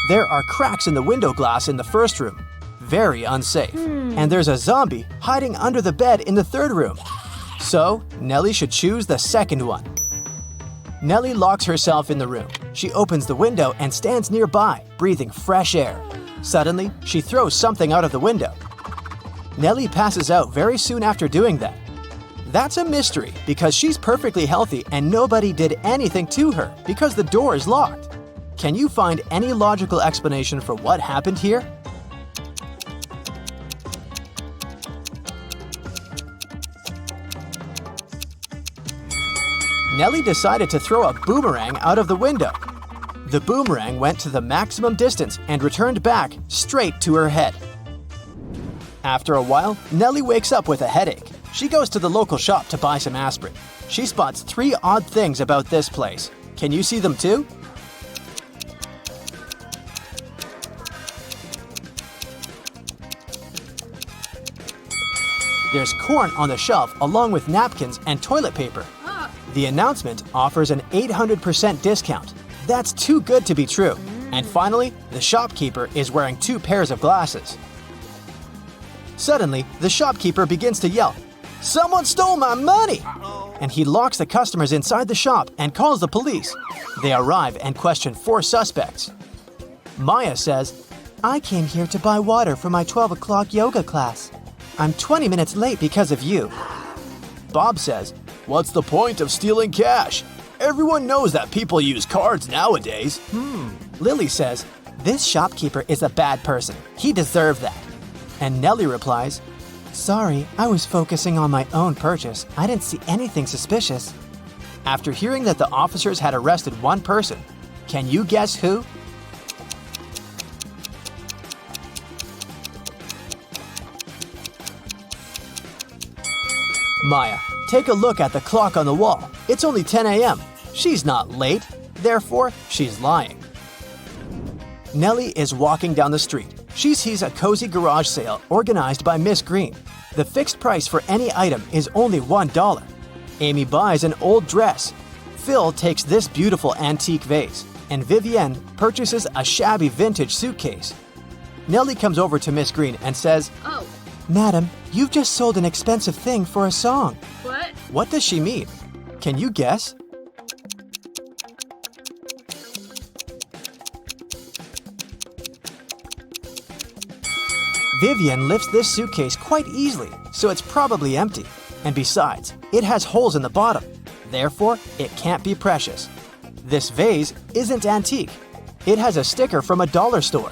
There are cracks in the window glass in the first room. Very unsafe. And there's a zombie hiding under the bed in the third room. So, Nellie should choose the second one. Nellie locks herself in the room. She opens the window and stands nearby, breathing fresh air. Suddenly, she throws something out of the window. Nellie passes out very soon after doing that. That's a mystery because she's perfectly healthy and nobody did anything to her because the door is locked. Can you find any logical explanation for what happened here? Nellie decided to throw a boomerang out of the window. The boomerang went to the maximum distance and returned back straight to her head. After a while, Nellie wakes up with a headache. She goes to the local shop to buy some aspirin. She spots 3 odd things about this place. Can you see them too? There's corn on the shelf along with napkins and toilet paper. The announcement offers an 800% discount. That's too good to be true. And finally, the shopkeeper is wearing 2 pairs of glasses. Suddenly, the shopkeeper begins to yell, "Someone stole my money!" And he locks the customers inside the shop and calls the police. They arrive and question 4 suspects. Maya says, "I came here to buy water for my 12 o'clock yoga class. I'm 20 minutes late because of you." Bob says, "What's the point of stealing cash? Everyone knows that people use cards nowadays." Lily says, "This shopkeeper is a bad person. He deserved that." And Nellie replies, "Sorry, I was focusing on my own purchase. I didn't see anything suspicious." After hearing that the officers had arrested 1 person, can you guess who? Maya, take a look at the clock on the wall. It's only 10 a.m. She's not late, therefore she's lying. Nellie is walking down the street. She sees a cozy garage sale organized by Miss Green. The fixed price for any item is only $1. Amy buys an old dress. Phil takes this beautiful antique vase, and Vivienne purchases a shabby vintage suitcase. Nellie comes over to Miss Green and says, Oh, "Madam, you've just sold an expensive thing for a song." what? What does she mean? Can you guess? Vivienne lifts this suitcase quite easily, so it's probably empty. And besides, it has holes in the bottom. Therefore, it can't be precious. This vase isn't antique. It has a sticker from a dollar store.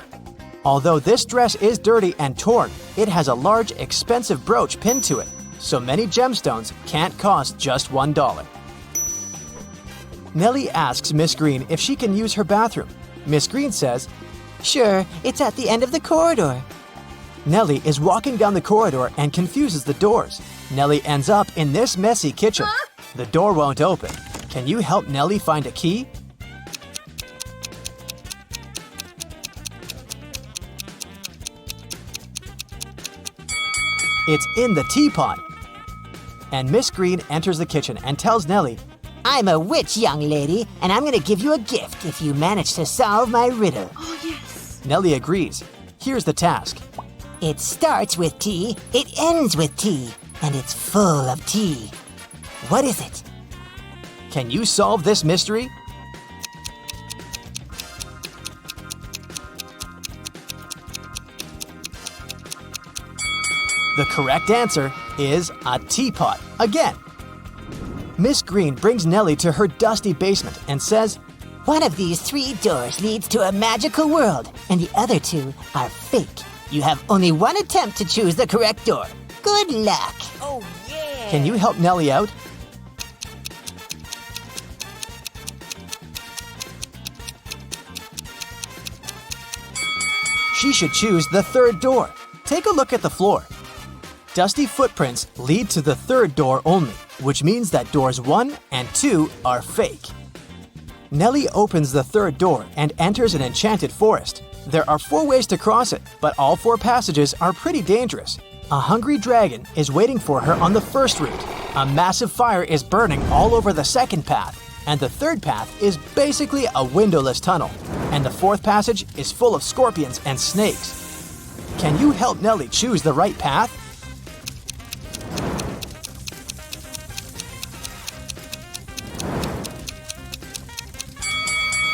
Although this dress is dirty and torn, it has a large, expensive brooch pinned to it, so many gemstones can't cost just $1. Nellie asks Miss Green if she can use her bathroom. Miss Green says, "Sure, it's at the end of the corridor." Nellie is walking down the corridor and confuses the doors. Nellie ends up in this messy kitchen. The door won't open. Can you help Nellie find a key? It's in the teapot. And Miss Green enters the kitchen and tells Nellie, I'm a witch, young lady, and I'm gonna give you a gift if you manage to solve my riddle. Oh, yes. Nellie agrees. Here's the task. It starts with T, it ends with T, and it's full of tea. What is it? Can you solve this mystery? The correct answer is a teapot again. Miss Green brings Nellie to her dusty basement and says, One of these 3 doors leads to a magical world, and the other 2 are fake. You have only 1 attempt to choose the correct door. Good luck. Oh, yeah. Can you help Nellie out? She should choose the 3rd door. Take a look at the floor. Dusty footprints lead to the 3rd door only, which means that doors 1 and 2 are fake. Nellie opens the 3rd door and enters an enchanted forest. There are 4 ways to cross it, but all 4 passages are pretty dangerous. A hungry dragon is waiting for her on the first route. A massive fire is burning all over the 2nd path. And the 3rd path is basically a windowless tunnel. And the 4th passage is full of scorpions and snakes. Can you help Nellie choose the right path?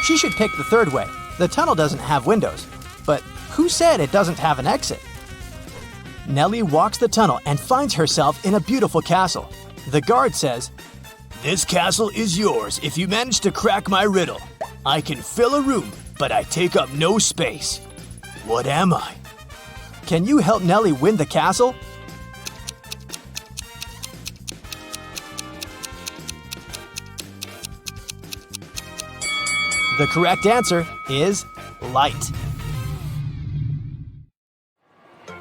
She should pick the 3rd way. The tunnel doesn't have windows. But who said it doesn't have an exit? Nellie walks the tunnel and finds herself in a beautiful castle. The guard says, "This castle is yours if you manage to crack my riddle." I can fill a room, but I take up no space. What am I? Can you help Nellie win the castle? The correct answer is light.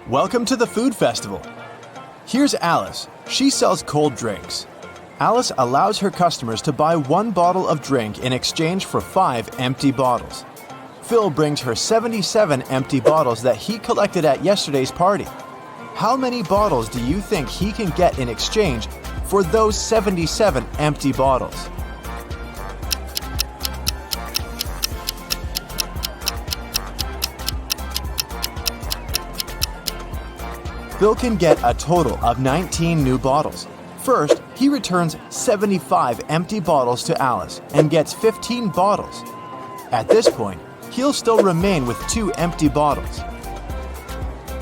Welcome to the food festival. Here's Alice. She sells cold drinks. Alice allows her customers to buy 1 bottle of drink in exchange for 5 empty bottles. Phil brings her 77 empty bottles that he collected at yesterday's party. How many bottles do you think he can get in exchange for those 77 empty bottles? Bill can get a total of 19 new bottles. First, he returns 75 empty bottles to Alice and gets 15 bottles. At this point, he'll still remain with 2 empty bottles.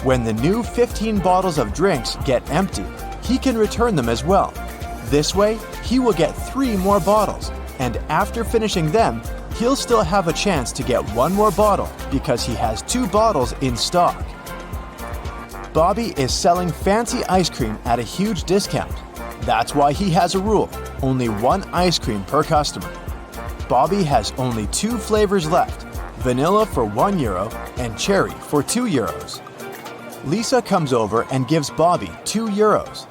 When the new 15 bottles of drinks get empty, he can return them as well. This way, he will get 3 more bottles, and after finishing them, he'll still have a chance to get 1 more bottle because he has 2 bottles in stock. Bobby is selling fancy ice cream at a huge discount. That's why he has a rule: only 1 ice cream per customer. Bobby has only 2 flavors left: vanilla for €1 and cherry for €2. Lisa comes over and gives Bobby €2.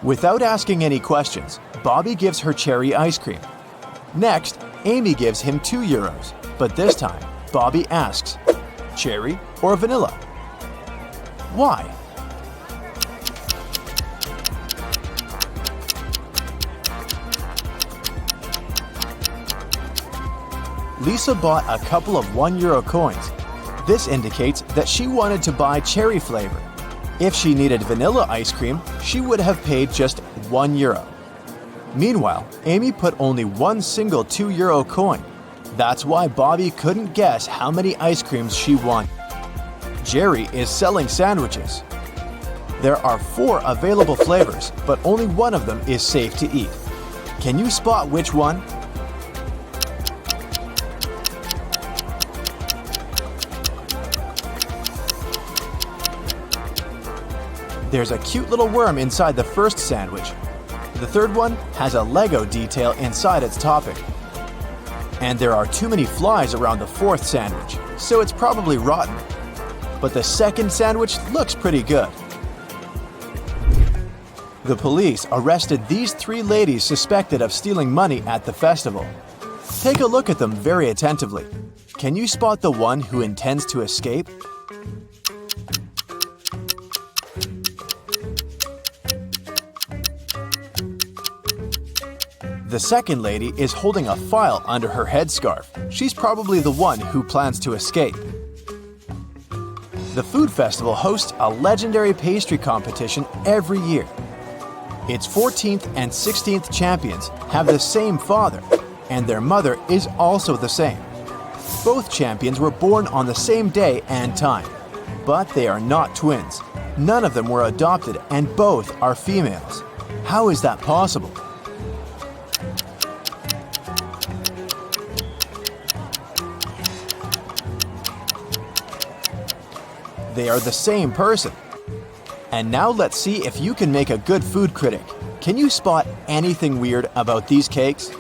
Without asking any questions, Bobby gives her cherry ice cream. Next, Amy gives him €2, but this time, Bobby asks, cherry or vanilla? Why? Lisa bought a couple of €1 coins. This indicates that she wanted to buy cherry flavor. If she needed vanilla ice cream, she would have paid just €1. Meanwhile, Amy put only 1 single €2 coin. That's why Bobby couldn't guess how many ice creams she wanted. Jerry is selling sandwiches. There are 4 available flavors, but only one of them is safe to eat. Can you spot which one? There's a cute little worm inside the first sandwich. The third one has a Lego detail inside its topping. And there are too many flies around the 4th sandwich, so it's probably rotten. But the second sandwich looks pretty good. The police arrested these 3 ladies suspected of stealing money at the festival. Take a look at them very attentively. Can you spot the one who intends to escape? The second lady is holding a file under her headscarf. She's probably the one who plans to escape. The food festival hosts a legendary pastry competition every year. Its 14th and 16th champions have the same father, and their mother is also the same. Both champions were born on the same day and time, but they are not twins. None of them were adopted, and both are females. How is that possible? They are the same person. And now let's see if you can make a good food critic. Can you spot anything weird about these cakes?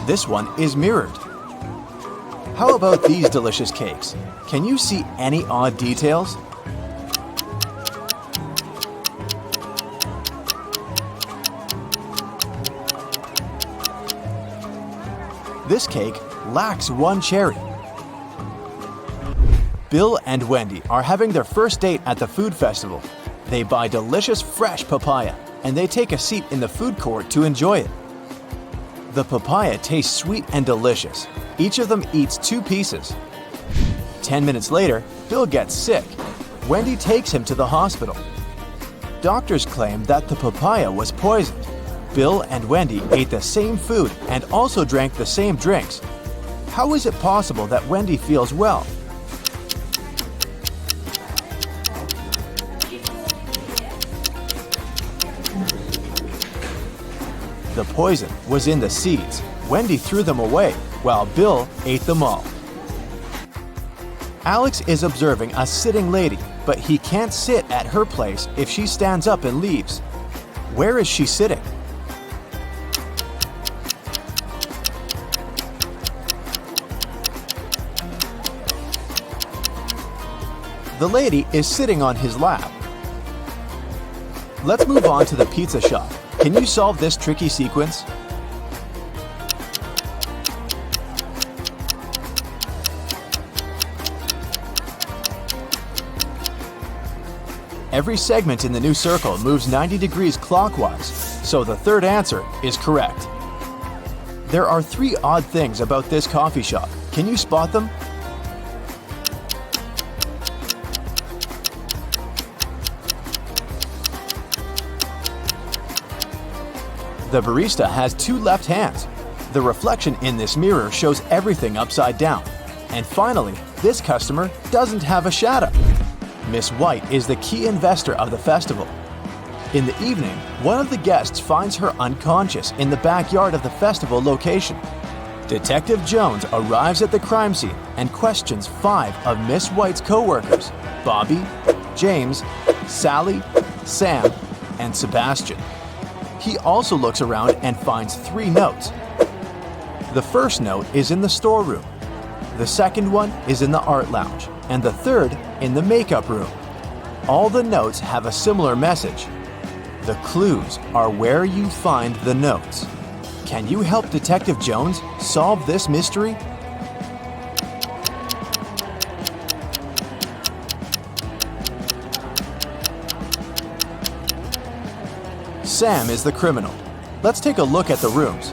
This one is mirrored. How about these delicious cakes? Can you see any odd details? This cake lacks 1 cherry. Bill and Wendy are having their first date at the food festival. They buy delicious fresh papaya, and they take a seat in the food court to enjoy it. The papaya tastes sweet and delicious. Each of them eats 2 pieces. 10 minutes later, Bill gets sick. Wendy takes him to the hospital. Doctors claim that the papaya was poisoned. Bill and Wendy ate the same food and also drank the same drinks. How is it possible that Wendy feels well? The poison was in the seeds. Wendy threw them away, while Bill ate them all. Alex is observing a sitting lady, but he can't sit at her place if she stands up and leaves. Where is she sitting? The lady is sitting on his lap. Let's move on to the pizza shop. Can you solve this tricky sequence? Every segment in the new circle moves 90 degrees clockwise, so the third answer is correct. There are 3 odd things about this coffee shop. Can you spot them? The barista has 2 left hands. The reflection in this mirror shows everything upside down. And finally, this customer doesn't have a shadow. Miss White is the key investor of the festival. In the evening, one of the guests finds her unconscious in the backyard of the festival location. Detective Jones arrives at the crime scene and questions 5 of Miss White's co-workers: Bobby, James, Sally, Sam, and Sebastian. He also looks around and finds 3 notes. The first note is in the storeroom. The second one is in the art lounge, and the third in the makeup room. All the notes have a similar message. The clues are where you find the notes. Can you help Detective Jones solve this mystery? Sam is the criminal. Let's take a look at the rooms.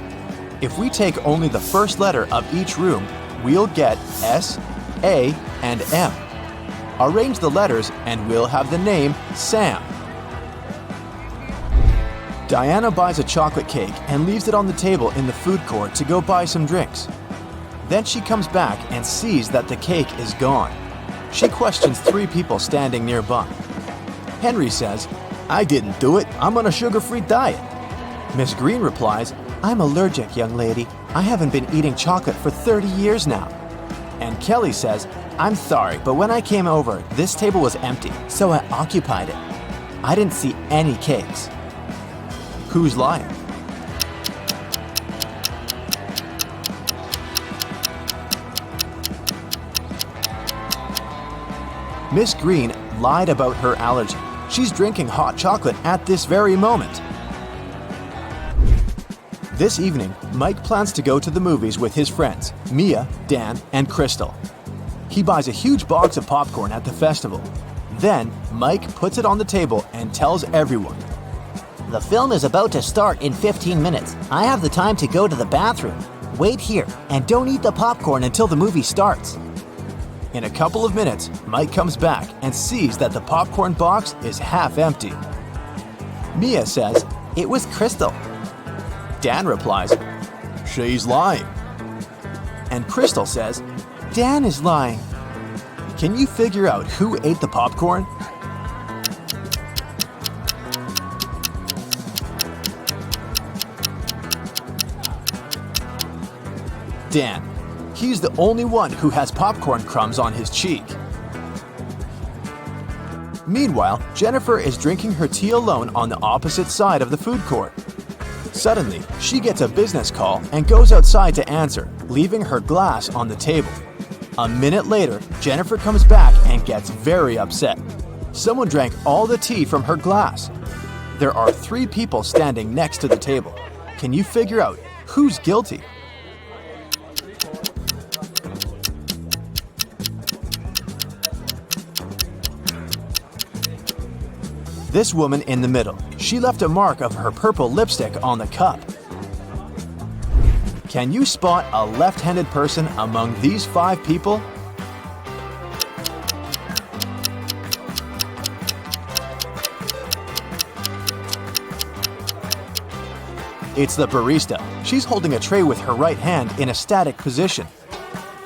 If we take only the first letter of each room, we'll get S, A, and M. Arrange the letters and we'll have the name Sam. Diana buys a chocolate cake and leaves it on the table in the food court to go buy some drinks. Then she comes back and sees that the cake is gone. She questions 3 people standing nearby. Henry says, "I didn't do it. I'm on a sugar-free diet." Miss Green replies, "I'm allergic, young lady. I haven't been eating chocolate for 30 years now." And Kelly says, "I'm sorry, but when I came over, this table was empty, so I occupied it. I didn't see any cakes." Who's lying? Miss Green lied about her allergy. She's drinking hot chocolate at this very moment. This evening, Mike plans to go to the movies with his friends, Mia, Dan, and Crystal. He buys a huge box of popcorn at the festival. Then, Mike puts it on the table and tells everyone, The film is about to start in 15 minutes. I have the time to go to the bathroom. Wait here and don't eat the popcorn until the movie starts. In a couple of minutes, Mike comes back and sees that the popcorn box is half empty. Mia says, "It was Crystal." Dan replies, "She's lying." And Crystal says, "Dan is lying." Can you figure out who ate the popcorn? Dan. He's the only one who has popcorn crumbs on his cheek. Meanwhile, Jennifer is drinking her tea alone on the opposite side of the food court. Suddenly, she gets a business call and goes outside to answer, leaving her glass on the table. A minute later, Jennifer comes back and gets very upset. Someone drank all the tea from her glass. There are 3 people standing next to the table. Can you figure out who's guilty? This woman in the middle, she left a mark of her purple lipstick on the cup. Can you spot a left-handed person among these 5 people? It's the barista. She's holding a tray with her right hand in a static position.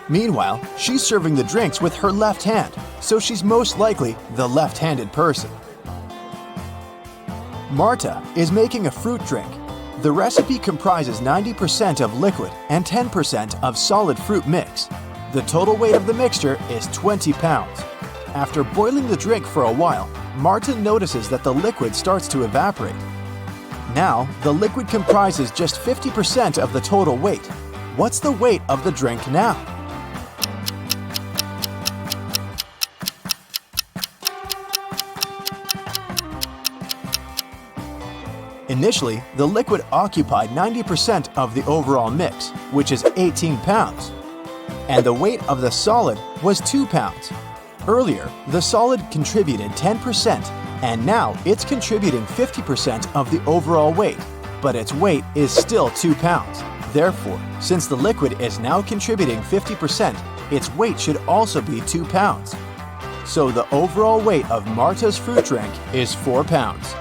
Meanwhile, she's serving the drinks with her left hand, so she's most likely the left-handed person. Marta is making a fruit drink. The recipe comprises 90% of liquid and 10% of solid fruit mix. The total weight of the mixture is 20 pounds. After boiling the drink for a while, Marta notices that the liquid starts to evaporate. Now, the liquid comprises just 50% of the total weight. What's the weight of the drink now? Initially, the liquid occupied 90% of the overall mix, which is 18 pounds. And the weight of the solid was 2 pounds. Earlier, the solid contributed 10%, and now it's contributing 50% of the overall weight, but its weight is still 2 pounds. Therefore, since the liquid is now contributing 50%, its weight should also be 2 pounds. So the overall weight of Marta's fruit drink is 4 pounds.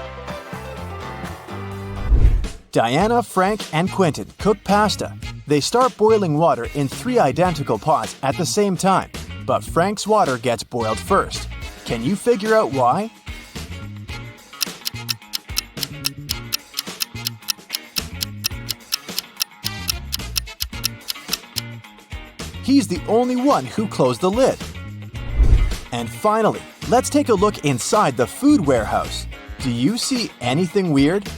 Diana, Frank, and Quentin cook pasta. They start boiling water in 3 identical pots at the same time, but Frank's water gets boiled first. Can you figure out why? He's the only one who closed the lid. And finally, let's take a look inside the food warehouse. Do you see anything weird?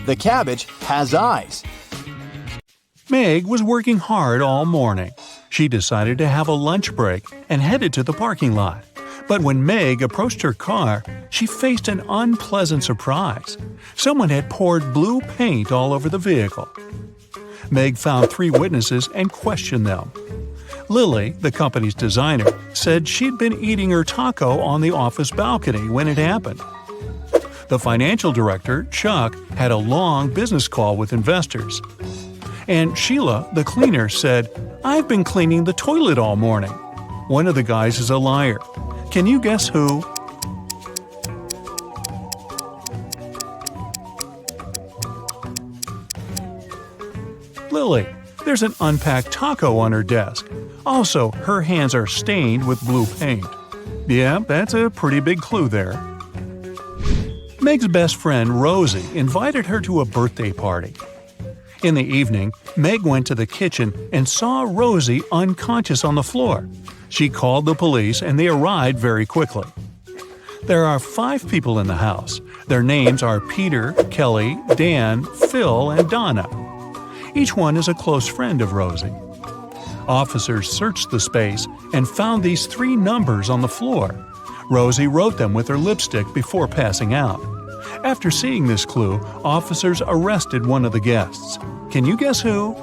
The cabbage has eyes. Meg was working hard all morning. She decided to have a lunch break and headed to the parking lot. But when Meg approached her car, she faced an unpleasant surprise. Someone had poured blue paint all over the vehicle. Meg found 3 witnesses and questioned them. Lily, the company's designer, said she'd been eating her taco on the office balcony when it happened. The financial director, Chuck, had a long business call with investors. And Sheila, the cleaner, said, "I've been cleaning the toilet all morning." One of the guys is a liar. Can you guess who? Lily. There's an unpacked taco on her desk. Also, her hands are stained with blue paint. Yeah, that's a pretty big clue there. Meg's best friend, Rosie, invited her to a birthday party. In the evening, Meg went to the kitchen and saw Rosie unconscious on the floor. She called the police and they arrived very quickly. There are 5 people in the house. Their names are Peter, Kelly, Dan, Phil, and Donna. Each one is a close friend of Rosie. Officers searched the space and found these 3 numbers on the floor. Rosie wrote them with her lipstick before passing out. After seeing this clue, officers arrested one of the guests. Can you guess who?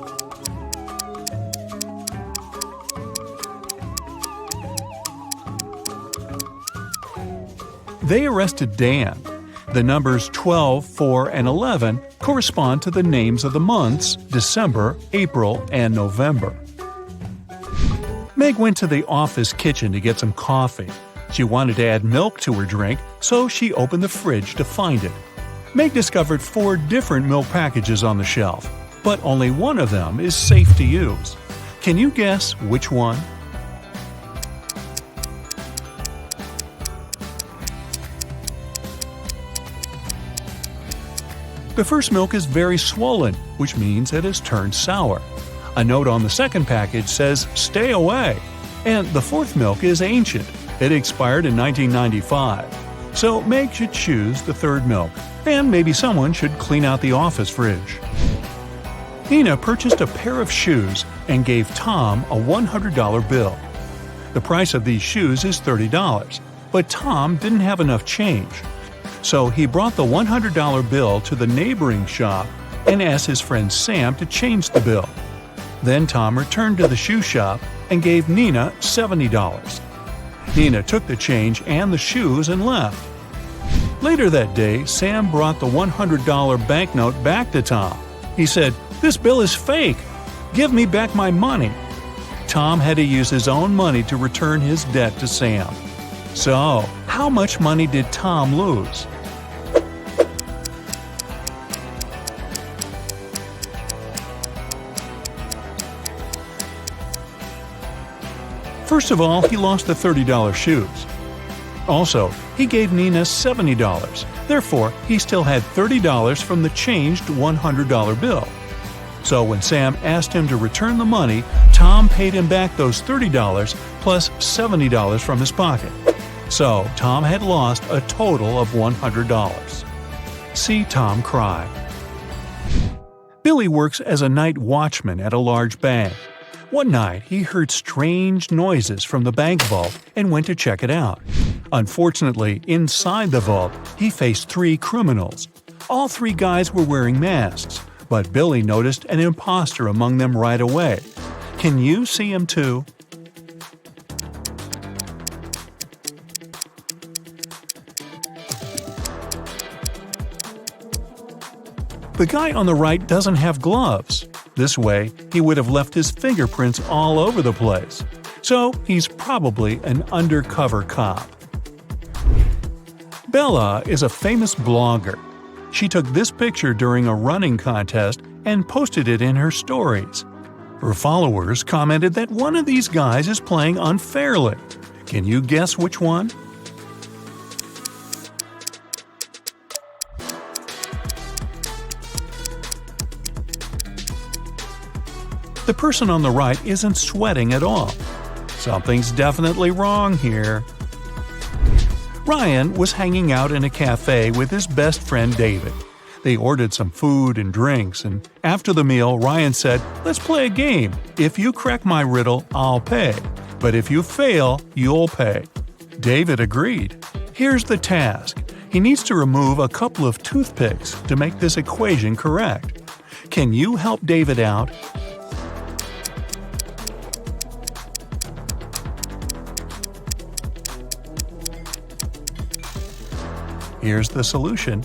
They arrested Dan. The numbers 12, 4, and 11 correspond to the names of the months December, April, and November. Meg went to the office kitchen to get some coffee. She wanted to add milk to her drink, so she opened the fridge to find it. Meg discovered 4 different milk packages on the shelf, but only one of them is safe to use. Can you guess which one? The first milk is very swollen, which means it has turned sour. A note on the second package says, "Stay away." And the 4th milk is ancient. It expired in 1995. So Meg should choose the 3rd milk. And maybe someone should clean out the office fridge. Nina purchased a pair of shoes and gave Tom a $100 bill. The price of these shoes is $30, but Tom didn't have enough change. So he brought the $100 bill to the neighboring shop and asked his friend Sam to change the bill. Then Tom returned to the shoe shop and gave Nina $70. Nina took the change and the shoes and left. Later that day, Sam brought the $100 banknote back to Tom. He said, "This bill is fake. Give me back my money." Tom had to use his own money to return his debt to Sam. So, how much money did Tom lose? First of all, he lost the $30 shoes. Also, he gave Nina $70. Therefore, he still had $30 from the changed $100 bill. So when Sam asked him to return the money, Tom paid him back those $30 plus $70 from his pocket. So Tom had lost a total of $100. See Tom cry. Billy works as a night watchman at a large bank. One night, he heard strange noises from the bank vault and went to check it out. Unfortunately, inside the vault, he faced 3 criminals. All 3 guys were wearing masks, but Billy noticed an imposter among them right away. Can you see him too? The guy on the right doesn't have gloves. This way, he would have left his fingerprints all over the place. So, he's probably an undercover cop. Bella is a famous blogger. She took this picture during a running contest and posted it in her stories. Her followers commented that one of these guys is playing unfairly. Can you guess which one? The person on the right isn't sweating at all. Something's definitely wrong here. Ryan was hanging out in a cafe with his best friend David. They ordered some food and drinks, and after the meal, Ryan said, "Let's play a game. If you crack my riddle, I'll pay. But if you fail, you'll pay." David agreed. Here's the task. He needs to remove a couple of toothpicks to make this equation correct. Can you help David out? Here's the solution.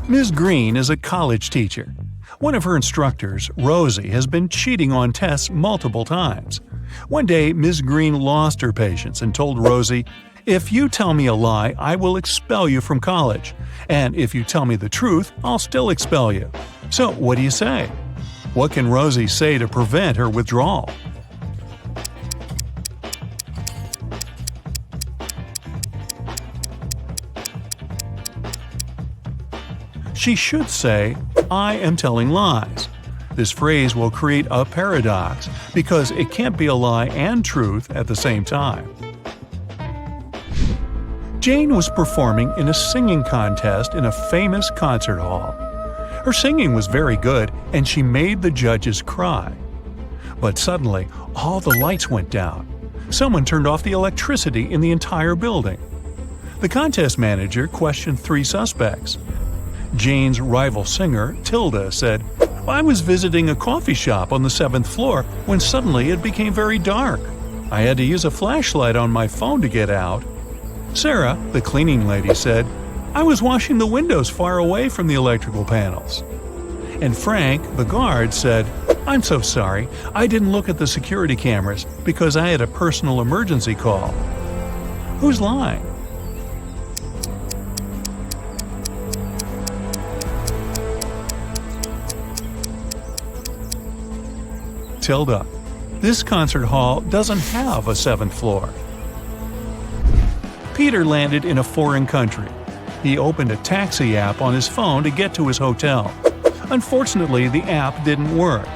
Ms. Green is a college teacher. One of her instructors, Rosie, has been cheating on tests multiple times. One day, Ms. Green lost her patience and told Rosie, "If you tell me a lie, I will expel you from college. And if you tell me the truth, I'll still expel you." So, what do you say? What can Rosie say to prevent her withdrawal? She should say, "I am telling lies." This phrase will create a paradox because it can't be a lie and truth at the same time. Jane was performing in a singing contest in a famous concert hall. Her singing was very good and she made the judges cry. But suddenly, all the lights went down. Someone turned off the electricity in the entire building. The contest manager questioned 3 suspects. Jane's rival singer, Tilda, said, "I was visiting a coffee shop on the 7th floor when suddenly it became very dark. I had to use a flashlight on my phone to get out." Sarah, the cleaning lady, said, "I was washing the windows far away from the electrical panels." And Frank, the guard, said, "I'm so sorry, I didn't look at the security cameras because I had a personal emergency call." Who's lying? Tilda. This concert hall doesn't have a 7th floor. Peter landed in a foreign country. He opened a taxi app on his phone to get to his hotel. Unfortunately, the app didn't work.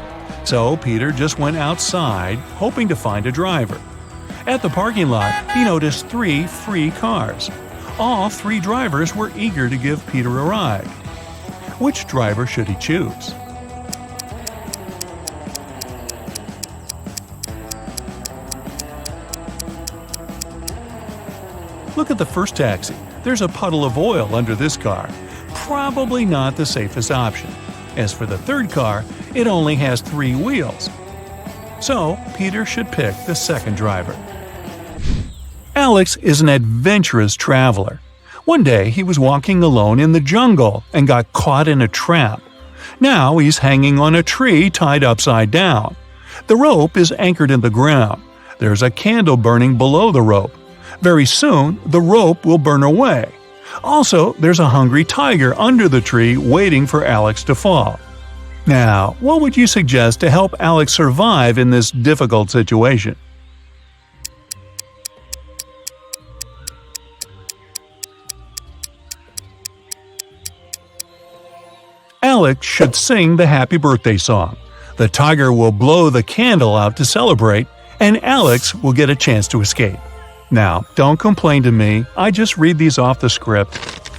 So Peter just went outside, hoping to find a driver. At the parking lot, he noticed 3 free cars. All 3 drivers were eager to give Peter a ride. Which driver should he choose? Look at the first taxi. There's a puddle of oil under this car. Probably not the safest option. As for the third car, it only has 3 wheels. So, Peter should pick the second driver. Alex is an adventurous traveler. One day, he was walking alone in the jungle and got caught in a trap. Now he's hanging on a tree tied upside down. The rope is anchored in the ground. There's a candle burning below the rope. Very soon, the rope will burn away. Also, there's a hungry tiger under the tree waiting for Alex to fall. Now, what would you suggest to help Alex survive in this difficult situation? Alex should sing the happy birthday song. The tiger will blow the candle out to celebrate, and Alex will get a chance to escape. Now, don't complain to me, I just read these off the script.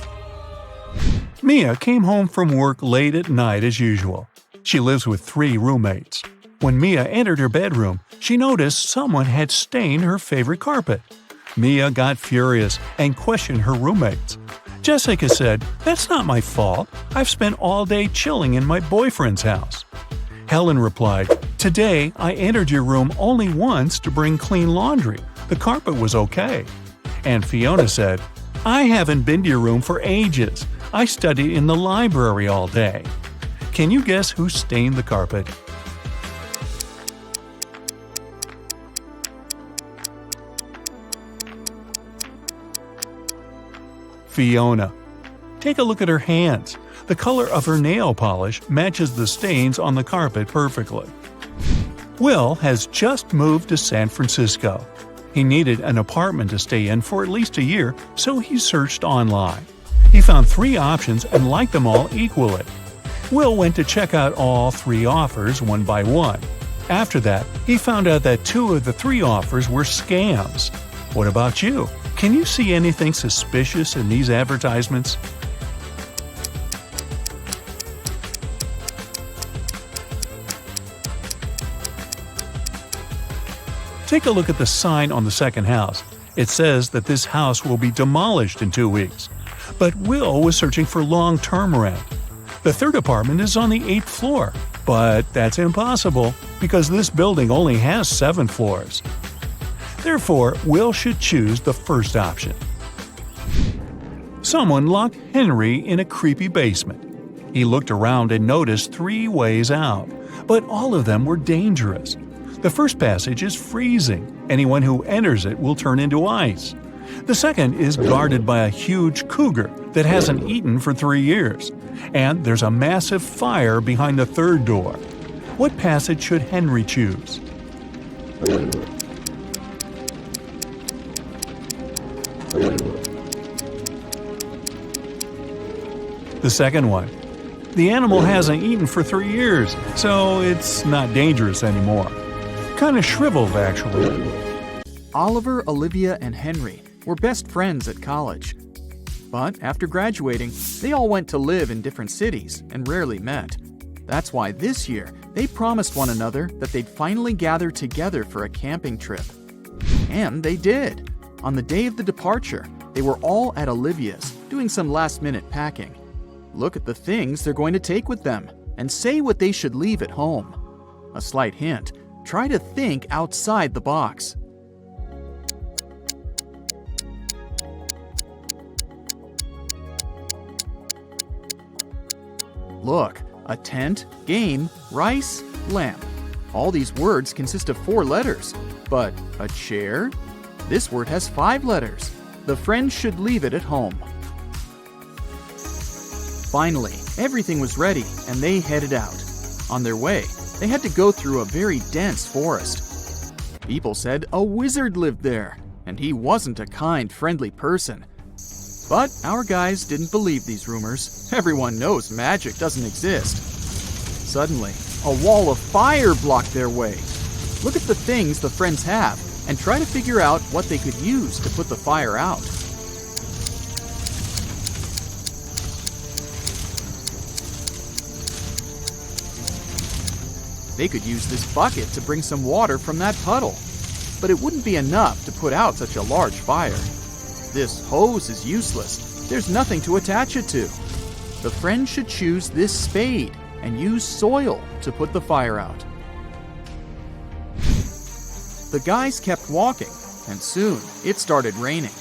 Mia came home from work late at night as usual. She lives with 3 roommates. When Mia entered her bedroom, she noticed someone had stained her favorite carpet. Mia got furious and questioned her roommates. Jessica said, "That's not my fault. I've spent all day chilling in my boyfriend's house." Helen replied, "Today I entered your room only once to bring clean laundry. The carpet was okay." And Fiona said, "I haven't been to your room for ages. I studied in the library all day." Can you guess who stained the carpet? Fiona. Take a look at her hands. The color of her nail polish matches the stains on the carpet perfectly. Will has just moved to San Francisco. He needed an apartment to stay in for at least a year, so he searched online. He found 3 options and liked them all equally. Will went to check out all 3 offers one by one. After that, he found out that 2 of the 3 offers were scams. What about you? Can you see anything suspicious in these advertisements? Take a look at the sign on the second house. It says that this house will be demolished in 2 weeks. But Will was searching for long-term rent. The 3rd apartment is on the 8th floor, but that's impossible because this building only has 7 floors. Therefore, Will should choose the first option. Someone locked Henry in a creepy basement. He looked around and noticed 3 ways out, but all of them were dangerous. The first passage is freezing. Anyone who enters it will turn into ice. The second is guarded by a huge cougar that hasn't eaten for 3 years. And there's a massive fire behind the 3rd door. What passage should Henry choose? The second one. The animal hasn't eaten for 3 years, so it's not dangerous anymore. Kind of shriveled, actually. Oliver, Olivia, and Henry were best friends at college. But after graduating, they all went to live in different cities and rarely met. That's why this year, they promised one another that they'd finally gather together for a camping trip. And they did. On the day of the departure, they were all at Olivia's, doing some last-minute packing. Look at the things they're going to take with them, and say what they should leave at home. A slight hint, try to think outside the box. Look, a tent, game, rice, lamp. All these words consist of 4 letters. But a chair? This word has 5 letters. The friends should leave it at home. Finally, everything was ready and they headed out. On their way, they had to go through a very dense forest. People said a wizard lived there, and he wasn't a kind, friendly person. But our guys didn't believe these rumors. Everyone knows magic doesn't exist. Suddenly, a wall of fire blocked their way. Look at the things the friends have and try to figure out what they could use to put the fire out. They could use this bucket to bring some water from that puddle. But it wouldn't be enough to put out such a large fire. This hose is useless. There's nothing to attach it to. The friends should choose this spade and use soil to put the fire out. The guys kept walking, and soon it started raining.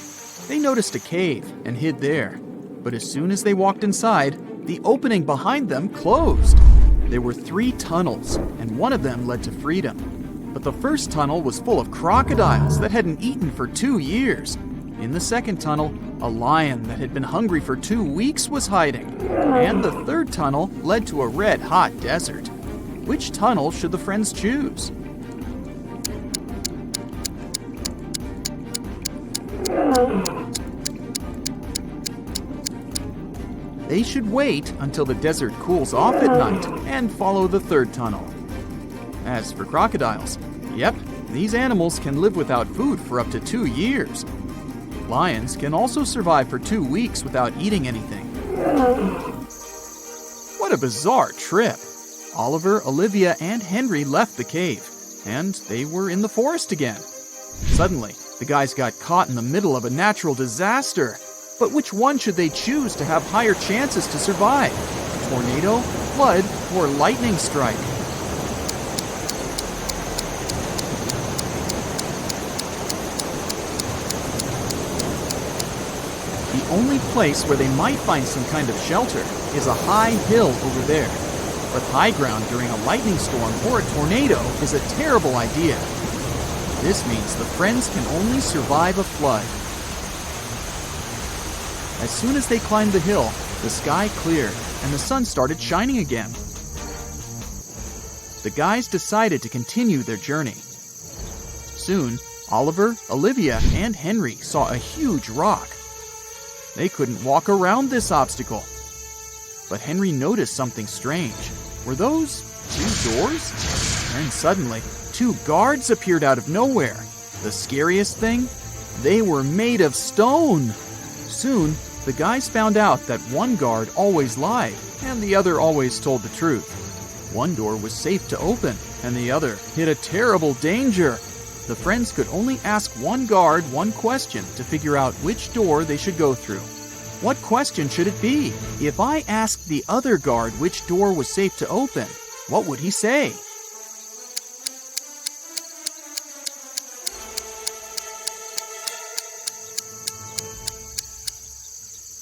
They noticed a cave and hid there. But as soon as they walked inside, the opening behind them closed. There were 3 tunnels, and one of them led to freedom. But the first tunnel was full of crocodiles that hadn't eaten for 2 years. In the second tunnel, a lion that had been hungry for 2 weeks was hiding. And the third tunnel led to a red-hot desert. Which tunnel should the friends choose? They should wait until the desert cools off at night and follow the third tunnel. As for crocodiles, yep, these animals can live without food for up to 2 years. Lions can also survive for 2 weeks without eating anything. What a bizarre trip! Oliver, Olivia, and Henry left the cave, and they were in the forest again. Suddenly, the guys got caught in the middle of a natural disaster. But which one should they choose to have higher chances to survive? Tornado, flood, or lightning strike? The only place where they might find some kind of shelter is a high hill over there. But high ground during a lightning storm or a tornado is a terrible idea. This means the friends can only survive a flood. As soon as they climbed the hill, the sky cleared and the sun started shining again. The guys decided to continue their journey. Soon, Oliver, Olivia, and Henry saw a huge rock. They couldn't walk around this obstacle. But Henry noticed something strange. Were those 2 doors? And suddenly, 2 guards appeared out of nowhere. The scariest thing? They were made of stone. Soon, the guys found out that one guard always lied, and the other always told the truth. One door was safe to open, and the other hid a terrible danger. The friends could only ask one guard one question to figure out which door they should go through. What question should it be? If I asked the other guard which door was safe to open, what would he say?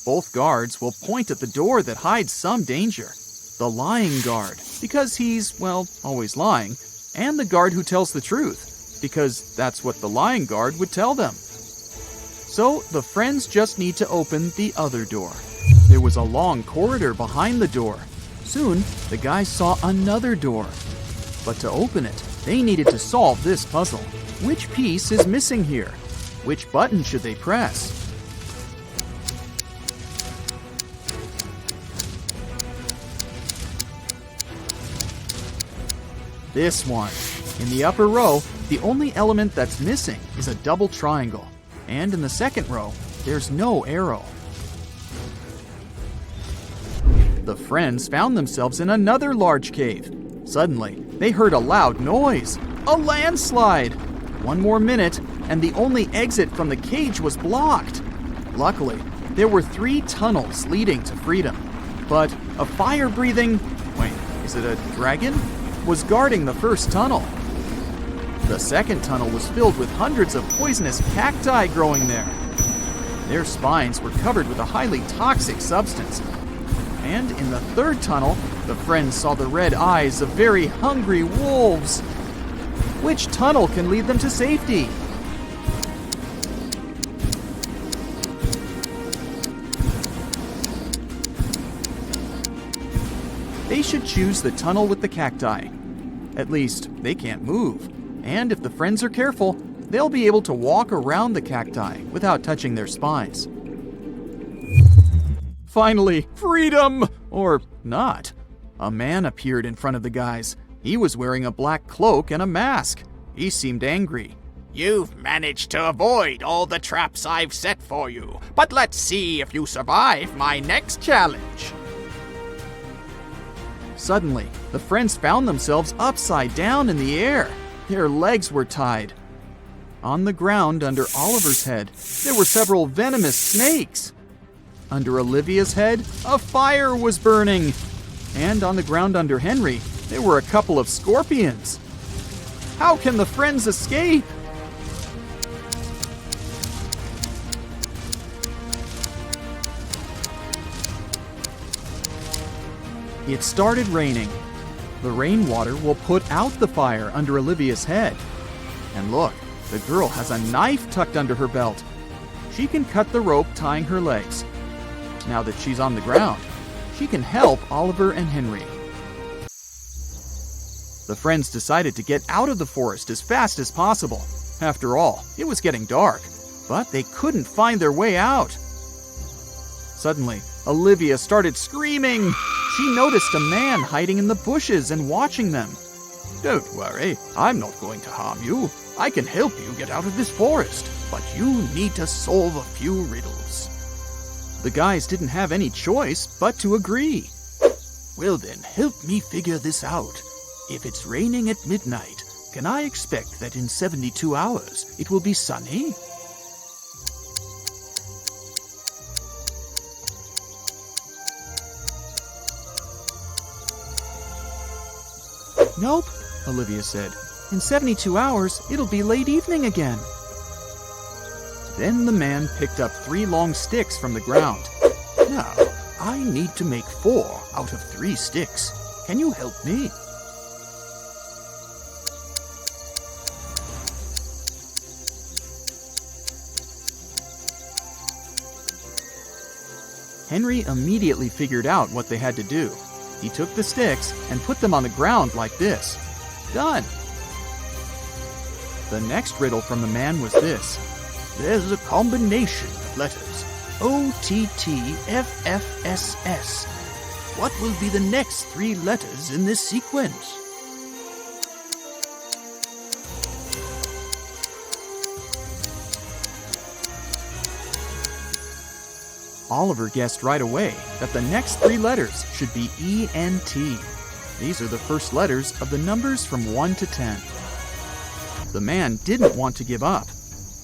Both guards will point at the door that hides some danger. The lying guard, because he's, well, always lying, and the guard who tells the truth, because that's what the lying guard would tell them. So the friends just need to open the other door. There was a long corridor behind the door. Soon, the guys saw another door. But to open it, they needed to solve this puzzle. Which piece is missing here? Which button should they press? This one. In the upper row, the only element that's missing is a double triangle. And in the second row, there's no arrow. The friends found themselves in another large cave. Suddenly, they heard a loud noise. A landslide! One more minute, and the only exit from the cage was blocked. Luckily, there were 3 tunnels leading to freedom. But a fire-breathing... wait, is it a dragon? Was guarding the first tunnel. The second tunnel was filled with hundreds of poisonous cacti growing there. Their spines were covered with a highly toxic substance. And in the third tunnel, the friends saw the red eyes of very hungry wolves. Which tunnel can lead them to safety? They should choose the tunnel with the cacti. At least, they can't move. And if the friends are careful, they'll be able to walk around the cacti without touching their spines. Finally, freedom! Or not. A man appeared in front of the guys. He was wearing a black cloak and a mask. He seemed angry. You've managed to avoid all the traps I've set for you, but let's see if you survive my next challenge. Suddenly, the friends found themselves upside down in the air. Their legs were tied. On the ground under Oliver's head, there were several venomous snakes. Under Olivia's head, a fire was burning. And on the ground under Henry, there were a couple of scorpions. How can the friends escape? It started raining. The rainwater will put out the fire under Olivia's head. And look, the girl has a knife tucked under her belt. she can cut the rope tying her legs. Now that she's on the ground, she can help Oliver and Henry. The friends decided to get out of the forest as fast as possible. After all, it was getting dark, but they couldn't find their way out. Suddenly, Olivia started screaming. She noticed a man hiding in the bushes and watching them. "Don't worry, I'm not going to harm you. I can help you get out of this forest, but you need to solve a few riddles." The guys didn't have any choice but to agree. "Well then, help me figure this out. If it's raining at midnight, can I expect that in 72 hours it will be sunny?" "Nope," Olivia said. "In 72 hours, it'll be late evening again." Then the man picked up 3 long sticks from the ground. "Now, I need to make 4 out of 3 sticks. Can you help me?" Henry immediately figured out what they had to do. He took the sticks and put them on the ground like this. Done! The next riddle from the man was this. There's a combination of letters. OTTFFSS. What will be the next 3 letters in this sequence? Oliver guessed right away that the next 3 letters should be ENT. These are the first letters of the numbers from 1 to 10. The man didn't want to give up.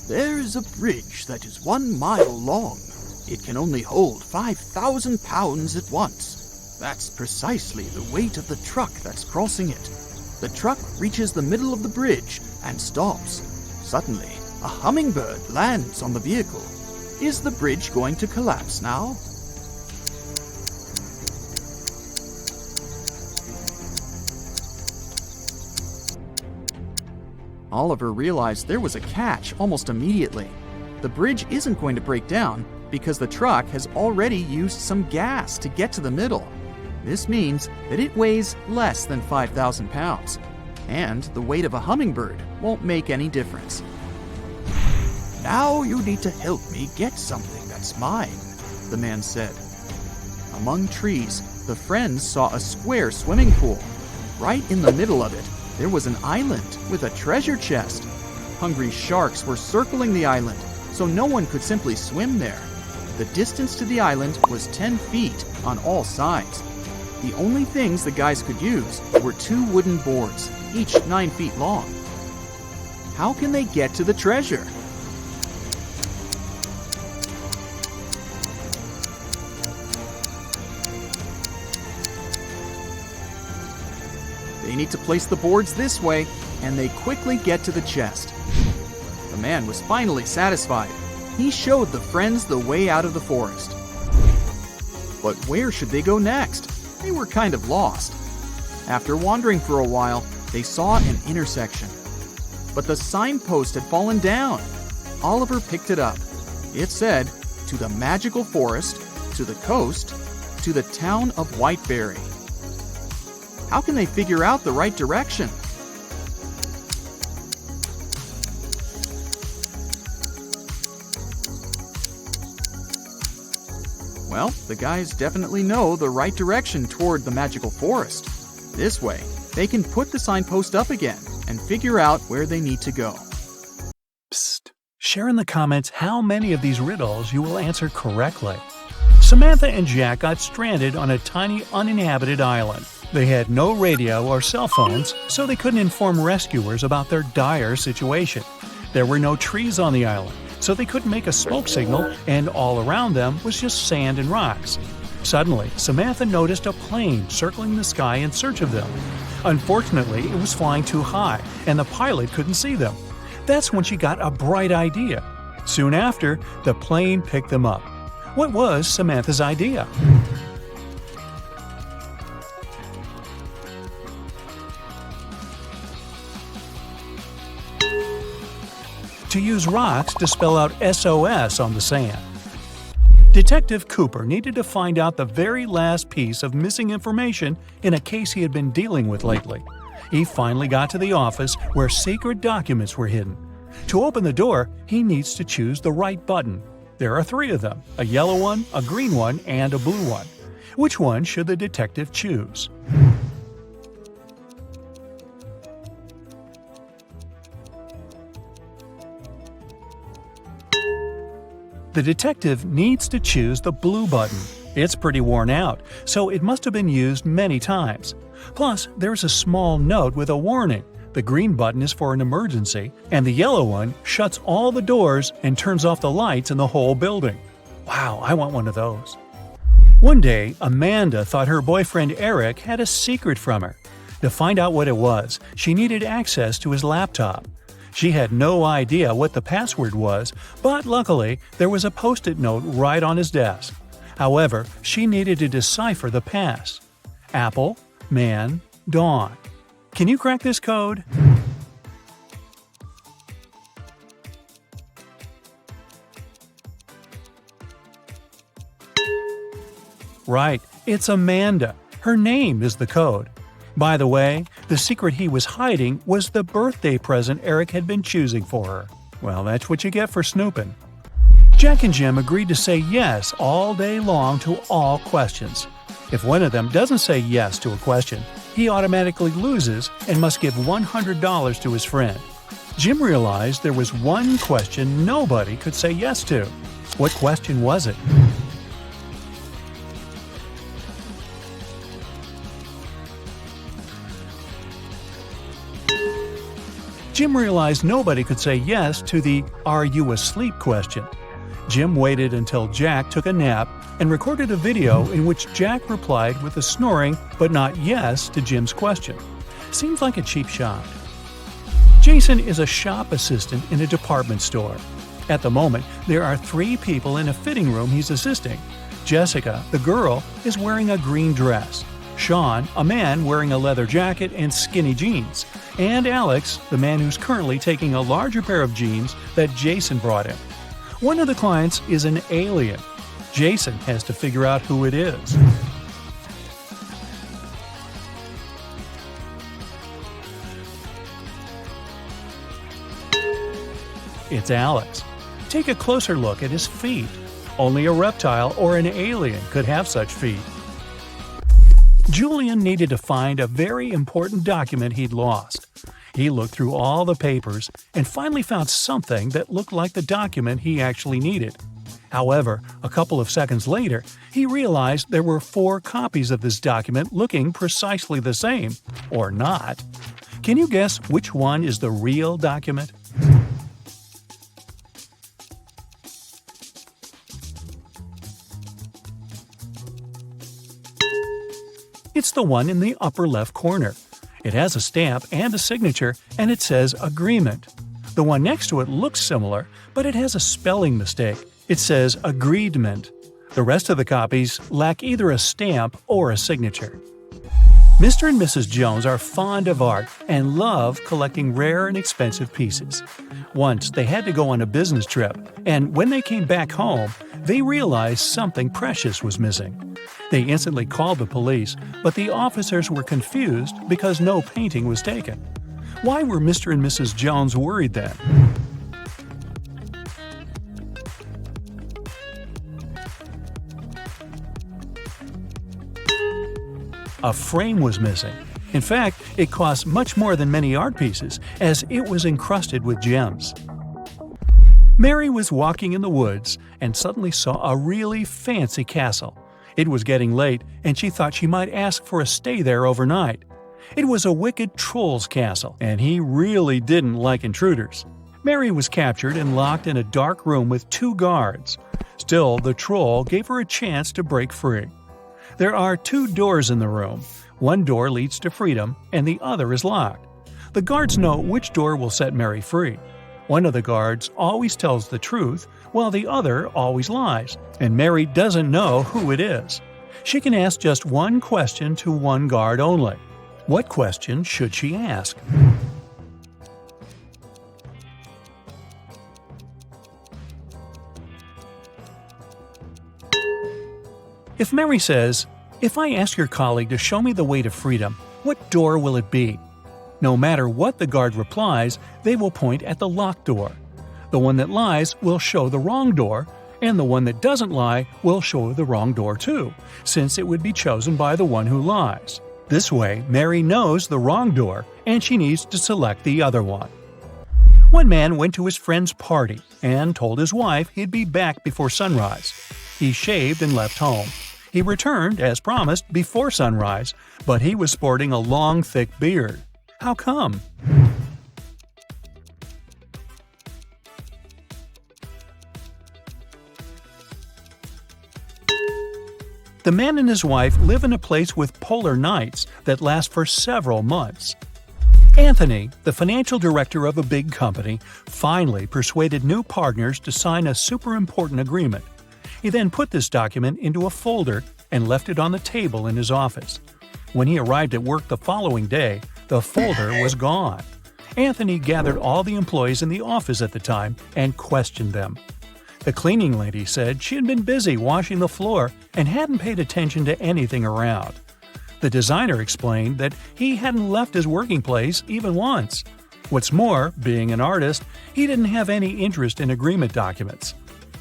There is a bridge that is 1 mile long. It can only hold 5,000 pounds at once. That's precisely the weight of the truck that's crossing it. The truck reaches the middle of the bridge and stops. Suddenly, a hummingbird lands on the vehicle. Is the bridge going to collapse now? Oliver realized there was a catch almost immediately. The bridge isn't going to break down because the truck has already used some gas to get to the middle. This means that it weighs less than 5,000 pounds, and the weight of a hummingbird won't make any difference. Now you need to help me get something that's mine, the man said. Among trees, the friends saw a square swimming pool. Right in the middle of it, there was an island with a treasure chest. Hungry sharks were circling the island, so no one could simply swim there. The distance to the island was 10 feet on all sides. The only things the guys could use were 2 wooden boards, each 9 feet long. How can they get to the treasure? They need to place the boards this way, and they quickly get to the chest. The man was finally satisfied. He showed the friends the way out of the forest. But where should they go next? They were kind of lost. After wandering for a while, they saw an intersection. But the signpost had fallen down. Oliver picked it up. It said, "To the magical forest, to the coast, to the town of Whiteberry." How can they figure out the right direction? Well, the guys definitely know the right direction toward the magical forest. This way, they can put the signpost up again and figure out where they need to go. Psst. Share in the comments how many of these riddles you will answer correctly. Samantha and Jack got stranded on a tiny uninhabited island. They had no radio or cell phones, so they couldn't inform rescuers about their dire situation. There were no trees on the island, so they couldn't make a smoke signal, and all around them was just sand and rocks. Suddenly, Samantha noticed a plane circling the sky in search of them. Unfortunately, it was flying too high, and the pilot couldn't see them. That's when she got a bright idea. Soon after, the plane picked them up. What was Samantha's idea? to use rocks to spell out SOS on the sand. Detective Cooper needed to find out the very last piece of missing information in a case he had been dealing with lately. He finally got to the office where secret documents were hidden. To open the door, he needs to choose the right button. There are 3 of them, a yellow one, a green one, and a blue one. Which one should the detective choose? The detective needs to choose the blue button. It's pretty worn out, so it must have been used many times. Plus, there's a small note with a warning. The green button is for an emergency, and the yellow one shuts all the doors and turns off the lights in the whole building. Wow, I want one of those. One day, Amanda thought her boyfriend Eric had a secret from her. To find out what it was, she needed access to his laptop. She had no idea what the password was, but luckily, there was a post-it note right on his desk. However, she needed to decipher the pass. Apple, man, dawn. Can you crack this code? Right, it's Amanda. Her name is the code. By the way, the secret he was hiding was the birthday present Eric had been choosing for her. Well, that's what you get for snooping. Jack and Jim agreed to say yes all day long to all questions. If one of them doesn't say yes to a question, he automatically loses and must give $100 to his friend. Jim realized there was one question nobody could say yes to. What question was it? Jim realized nobody could say yes to the "Are you asleep?" question. Jim waited until Jack took a nap and recorded a video in which Jack replied with a snoring but not yes to Jim's question. Seems like a cheap shot. Jason is a shop assistant in a department store. At the moment, there are 3 people in a fitting room he's assisting. Jessica, the girl, is wearing a green dress. Sean, a man wearing a leather jacket and skinny jeans. And Alex, the man who's currently taking a larger pair of jeans that Jason brought him. One of the clients is an alien. Jason has to figure out who it is. It's Alex. Take a closer look at his feet. Only a reptile or an alien could have such feet. Julian needed to find a very important document he'd lost. He looked through all the papers and finally found something that looked like the document he actually needed. However, a couple of seconds later, he realized there were 4 copies of this document looking precisely the same, or not. Can you guess which one is the real document? It's the one in the upper left corner. It has a stamp and a signature, and it says agreement. The one next to it looks similar, but it has a spelling mistake. It says agreedment. The rest of the copies lack either a stamp or a signature. Mr. and Mrs. Jones are fond of art and love collecting rare and expensive pieces. Once they had to go on a business trip, and when they came back home, they realized something precious was missing. They instantly called the police, but the officers were confused because no painting was taken. Why were Mr. and Mrs. Jones worried then? A frame was missing. In fact, it cost much more than many art pieces, as it was encrusted with gems. Mary was walking in the woods and suddenly saw a really fancy castle. It was getting late, and she thought she might ask for a stay there overnight. It was a wicked troll's castle, and he really didn't like intruders. Mary was captured and locked in a dark room with 2 guards. Still, the troll gave her a chance to break free. There are 2 doors in the room. One door leads to freedom, and the other is locked. The guards know which door will set Mary free. One of the guards always tells the truth, while the other always lies, and Mary doesn't know who it is. She can ask just one question to one guard only. What question should she ask? If Mary says, "If I ask your colleague to show me the way to freedom, what door will it be?" No matter what the guard replies, they will point at the locked door. The one that lies will show the wrong door, and the one that doesn't lie will show the wrong door too, since it would be chosen by the one who lies. This way, Mary knows the wrong door, and she needs to select the other one. One man went to his friend's party and told his wife he'd be back before sunrise. He shaved and left home. He returned, as promised, before sunrise, but he was sporting a long, thick beard. How come? The man and his wife live in a place with polar nights that last for several months. Anthony, the financial director of a big company, finally persuaded new partners to sign a super important agreement. He then put this document into a folder and left it on the table in his office. When he arrived at work the following day, the folder was gone. Anthony gathered all the employees in the office at the time and questioned them. The cleaning lady said she had been busy washing the floor and hadn't paid attention to anything around. The designer explained that he hadn't left his working place even once. What's more, being an artist, he didn't have any interest in agreement documents.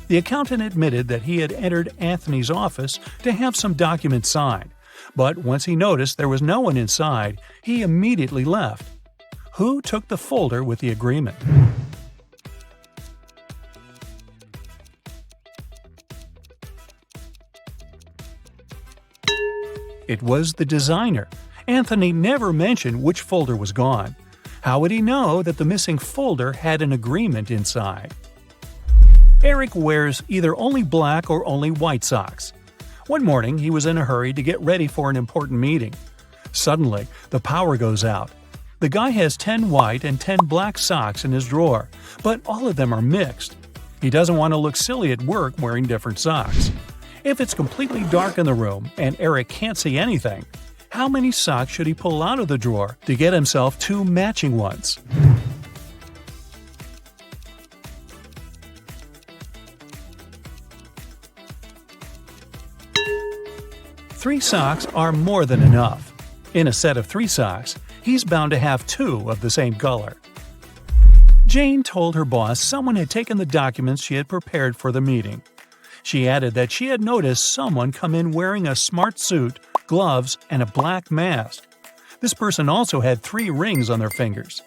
The accountant admitted that he had entered Anthony's office to have some documents signed, but once he noticed there was no one inside, he immediately left. Who took the folder with the agreement? It was the designer. Anthony never mentioned which folder was gone. How would he know that the missing folder had an agreement inside? Eric wears either only black or only white socks. One morning, he was in a hurry to get ready for an important meeting. Suddenly, the power goes out. The guy has 10 white and 10 black socks in his drawer, but all of them are mixed. He doesn't want to look silly at work wearing different socks. If it's completely dark in the room and Eric can't see anything, how many socks should he pull out of the drawer to get himself 2 matching ones? Three socks are more than enough. In a set of 3 socks, he's bound to have 2 of the same color. Jane told her boss someone had taken the documents she had prepared for the meeting. She added that she had noticed someone come in wearing a smart suit, gloves, and a black mask. This person also had 3 rings on their fingers.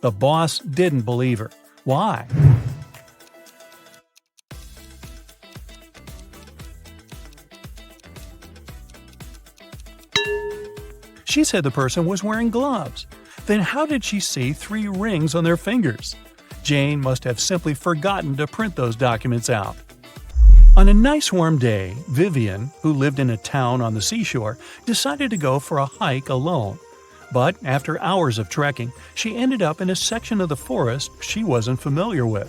The boss didn't believe her. Why? She said the person was wearing gloves. Then how did she see 3 rings on their fingers? Jane must have simply forgotten to print those documents out. On a nice warm day, Vivian, who lived in a town on the seashore, decided to go for a hike alone. But after hours of trekking, she ended up in a section of the forest she wasn't familiar with.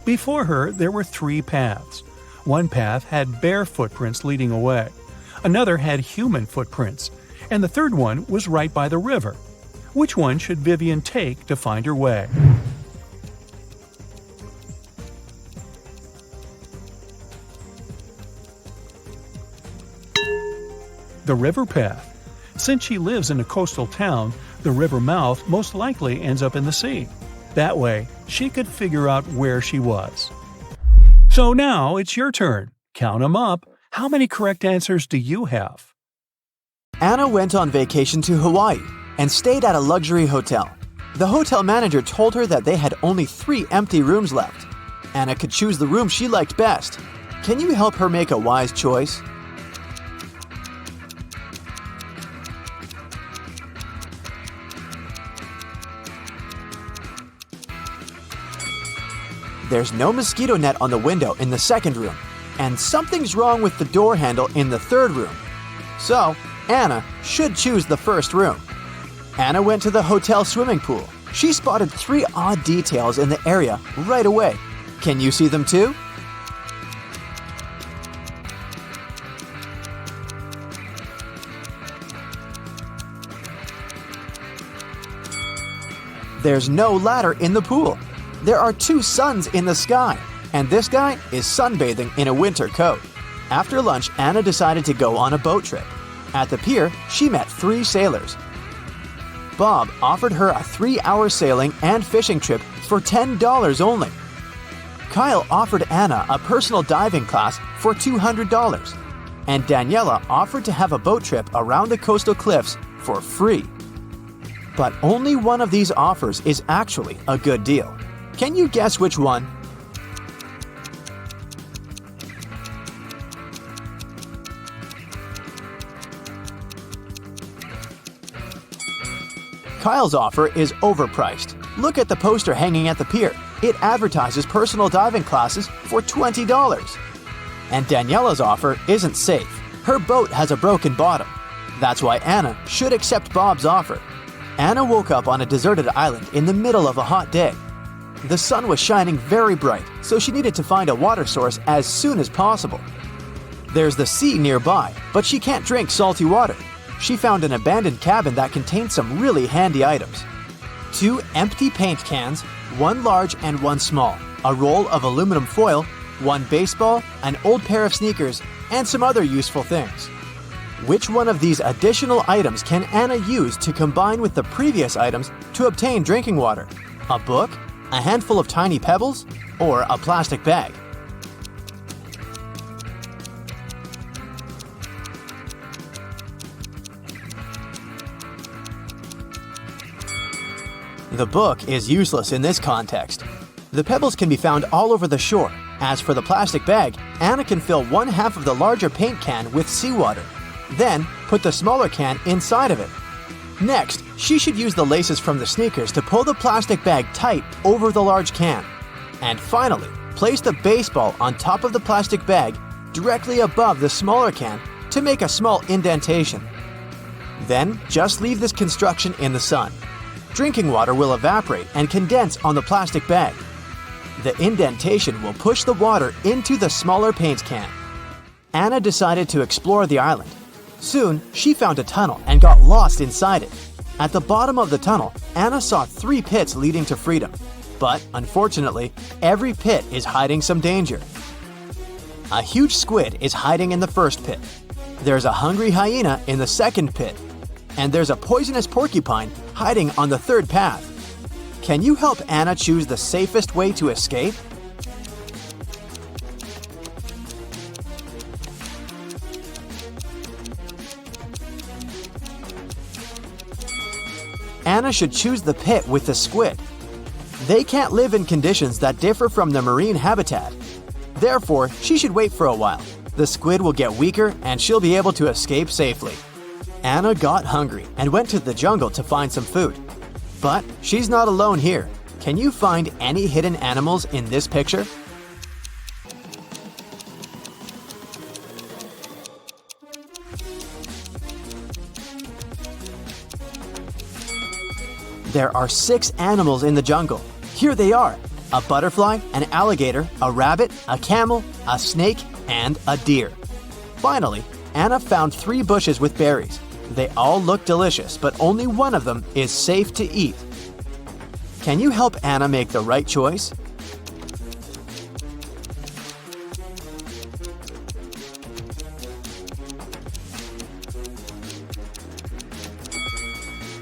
Before her, there were 3 paths. One path had bare footprints leading away. Another had human footprints. And the third one was right by the river. Which one should Vivian take to find her way? The river path. Since she lives in a coastal town, the river mouth most likely ends up in the sea. That way, she could figure out where she was. So now it's your turn. Count 'em up. How many correct answers do you have? Anna went on vacation to Hawaii and stayed at a luxury hotel. The hotel manager told her that they had only 3 empty rooms left. Anna could choose the room she liked best. Can you help her make a wise choice? There's no mosquito net on the window in the second room, and something's wrong with the door handle in the third room. So, Anna should choose the first room. Anna went to the hotel swimming pool. She spotted 3 odd details in the area right away. Can you see them too? There's no ladder in the pool. There are 2 suns in the sky, and this guy is sunbathing in a winter coat. After lunch, Anna decided to go on a boat trip. At the pier, she met 3 sailors. Bob offered her a 3-hour sailing and fishing trip for $10 only. Kyle offered Anna a personal diving class for $200. And Daniela offered to have a boat trip around the coastal cliffs for free. But only one of these offers is actually a good deal. Can you guess which one? Kyle's offer is overpriced. Look at the poster hanging at the pier. It advertises personal diving classes for $20. And Daniela's offer isn't safe. Her boat has a broken bottom. That's why Anna should accept Bob's offer. Anna woke up on a deserted island in the middle of a hot day. The sun was shining very bright, so she needed to find a water source as soon as possible. There's the sea nearby, but she can't drink salty water. She found an abandoned cabin that contained some really handy items. 2 empty paint cans, 1 large and 1 small, a roll of aluminum foil, 1 baseball, an old pair of sneakers, and some other useful things. Which one of these additional items can Anna use to combine with the previous items to obtain drinking water? A book, a handful of tiny pebbles, or a plastic bag? The book is useless in this context. The pebbles can be found all over the shore. As for the plastic bag, Anna can fill 1/2 of the larger paint can with seawater. Then, put the smaller can inside of it. Next, she should use the laces from the sneakers to pull the plastic bag tight over the large can. And finally, place the baseball on top of the plastic bag directly above the smaller can to make a small indentation. Then, just leave this construction in the sun. Drinking water will evaporate and condense on the plastic bag. The indentation will push the water into the smaller paint can. Anna decided to explore the island. Soon, she found a tunnel and got lost inside it. At the bottom of the tunnel, Anna saw 3 pits leading to freedom. But, unfortunately, every pit is hiding some danger. A huge squid is hiding in the first pit. There's a hungry hyena in the second pit. And there's a poisonous porcupine hiding on the third path. Can you help Anna choose the safest way to escape? Anna should choose the pit with the squid. They can't live in conditions that differ from the marine habitat. Therefore, she should wait for a while. The squid will get weaker and she'll be able to escape safely. Anna got hungry and went to the jungle to find some food. But she's not alone here. Can you find any hidden animals in this picture? There are 6 animals in the jungle. Here they are: a butterfly, an alligator, a rabbit, a camel, a snake, and a deer. Finally, Anna found 3 bushes with berries. They all look delicious, but only one of them is safe to eat. Can you help Anna make the right choice?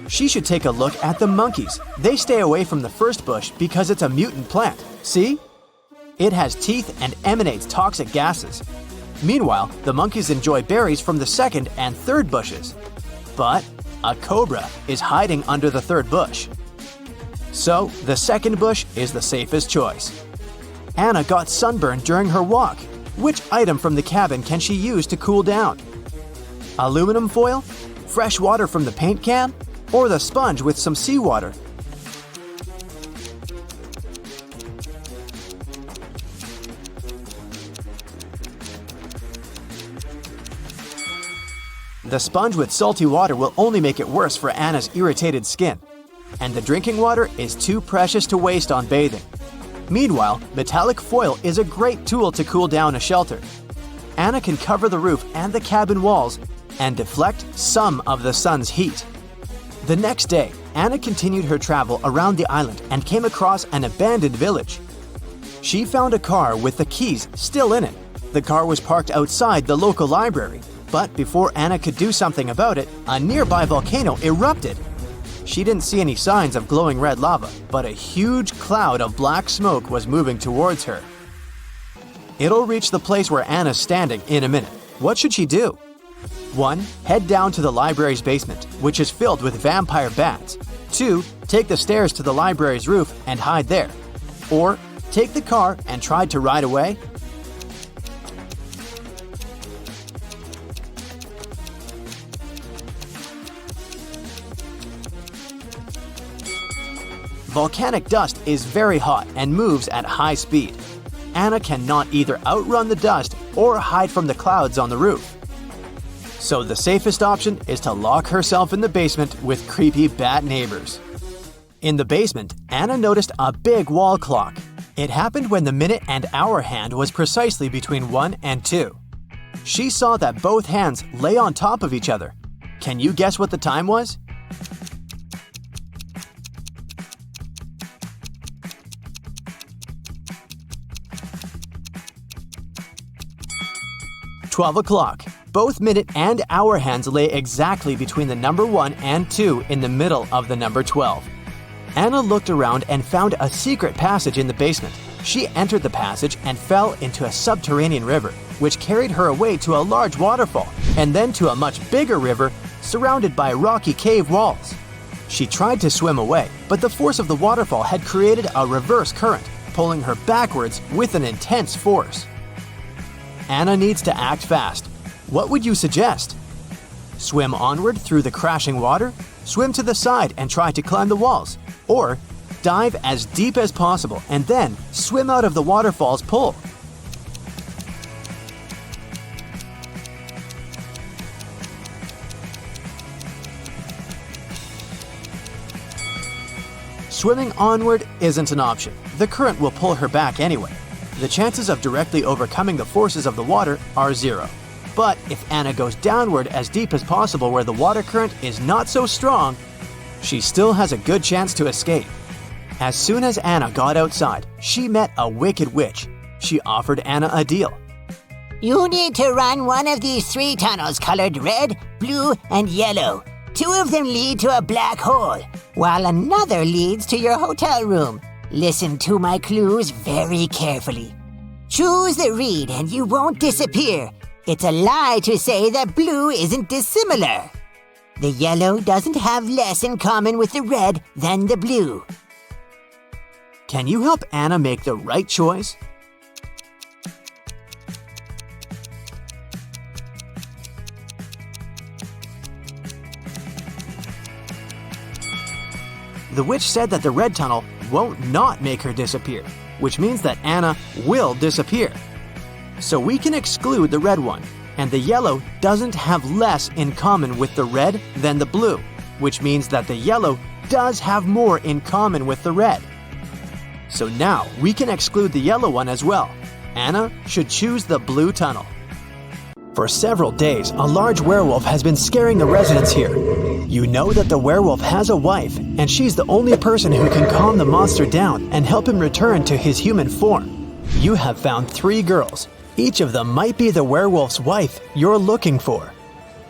She should take a look at the monkeys. They stay away from the first bush because it's a mutant plant. See? It has teeth and emanates toxic gases. Meanwhile, the monkeys enjoy berries from the second and third bushes. But a cobra is hiding under the third bush. So, the second bush is the safest choice. Anna got sunburned during her walk. Which item from the cabin can she use to cool down? Aluminum foil? Fresh water from the paint can? Or the sponge with some seawater? The sponge with salty water will only make it worse for Anna's irritated skin. And the drinking water is too precious to waste on bathing. Meanwhile, metallic foil is a great tool to cool down a shelter. Anna can cover the roof and the cabin walls and deflect some of the sun's heat. The next day, Anna continued her travel around the island and came across an abandoned village. She found a car with the keys still in it. The car was parked outside the local library, but before Anna could do something about it, a nearby volcano erupted. She didn't see any signs of glowing red lava, but a huge cloud of black smoke was moving towards her. It'll reach the place where Anna's standing in a minute. What should she do? 1. Head down to the library's basement, which is filled with vampire bats. 2. Take the stairs to the library's roof and hide there. Or, take the car and try to ride away. Volcanic dust is very hot and moves at high speed. Anna cannot either outrun the dust or hide from the clouds on the roof. So the safest option is to lock herself in the basement with creepy bat neighbors. In the basement, Anna noticed a big wall clock. It happened when the minute and hour hand was precisely between 1 and 2. She saw that both hands lay on top of each other. Can you guess what the time was? $12. Both minute and hour hands lay exactly between the number 1 and 2 in the middle of the number 12. Anna looked around and found a secret passage in the basement. She entered the passage and fell into a subterranean river, which carried her away to a large waterfall, and then to a much bigger river surrounded by rocky cave walls. She tried to swim away, but the force of the waterfall had created a reverse current, pulling her backwards with an intense force. Anna needs to act fast. What would you suggest? Swim onward through the crashing water? Swim to the side and try to climb the walls? Or dive as deep as possible and then swim out of the waterfall's pull? Swimming onward isn't an option. The current will pull her back anyway. The chances of directly overcoming the forces of the water are 0. But if Anna goes downward as deep as possible where the water current is not so strong, she still has a good chance to escape. As soon as Anna got outside, she met a wicked witch. She offered Anna a deal. You need to run one of these 3 tunnels colored red, blue, and yellow. 2 of them lead to a black hole, while another leads to your hotel room. Listen to my clues very carefully. Choose the reed and you won't disappear. It's a lie to say that blue isn't dissimilar. The yellow doesn't have less in common with the red than the blue. Can you help Anna make the right choice? The witch said that the red tunnel won't not make her disappear, which means that Anna will disappear. So we can exclude the red one, and the yellow doesn't have less in common with the red than the blue, which means that the yellow does have more in common with the red. So now we can exclude the yellow one as well. Anna should choose the blue tunnel. For several days, a large werewolf has been scaring the residents here. You know that the werewolf has a wife, and she's the only person who can calm the monster down and help him return to his human form. You have found 3 girls. Each of them might be the werewolf's wife you're looking for.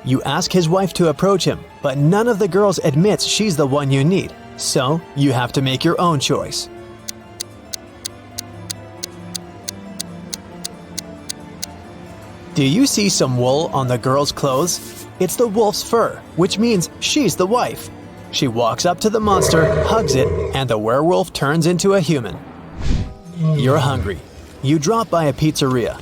You ask his wife to approach him, but none of the girls admits she's the one you need, so you have to make your own choice. Do you see some wool on the girl's clothes? It's the wolf's fur, which means she's the wife. She walks up to the monster, hugs it, and the werewolf turns into a human. You're hungry. You drop by a pizzeria.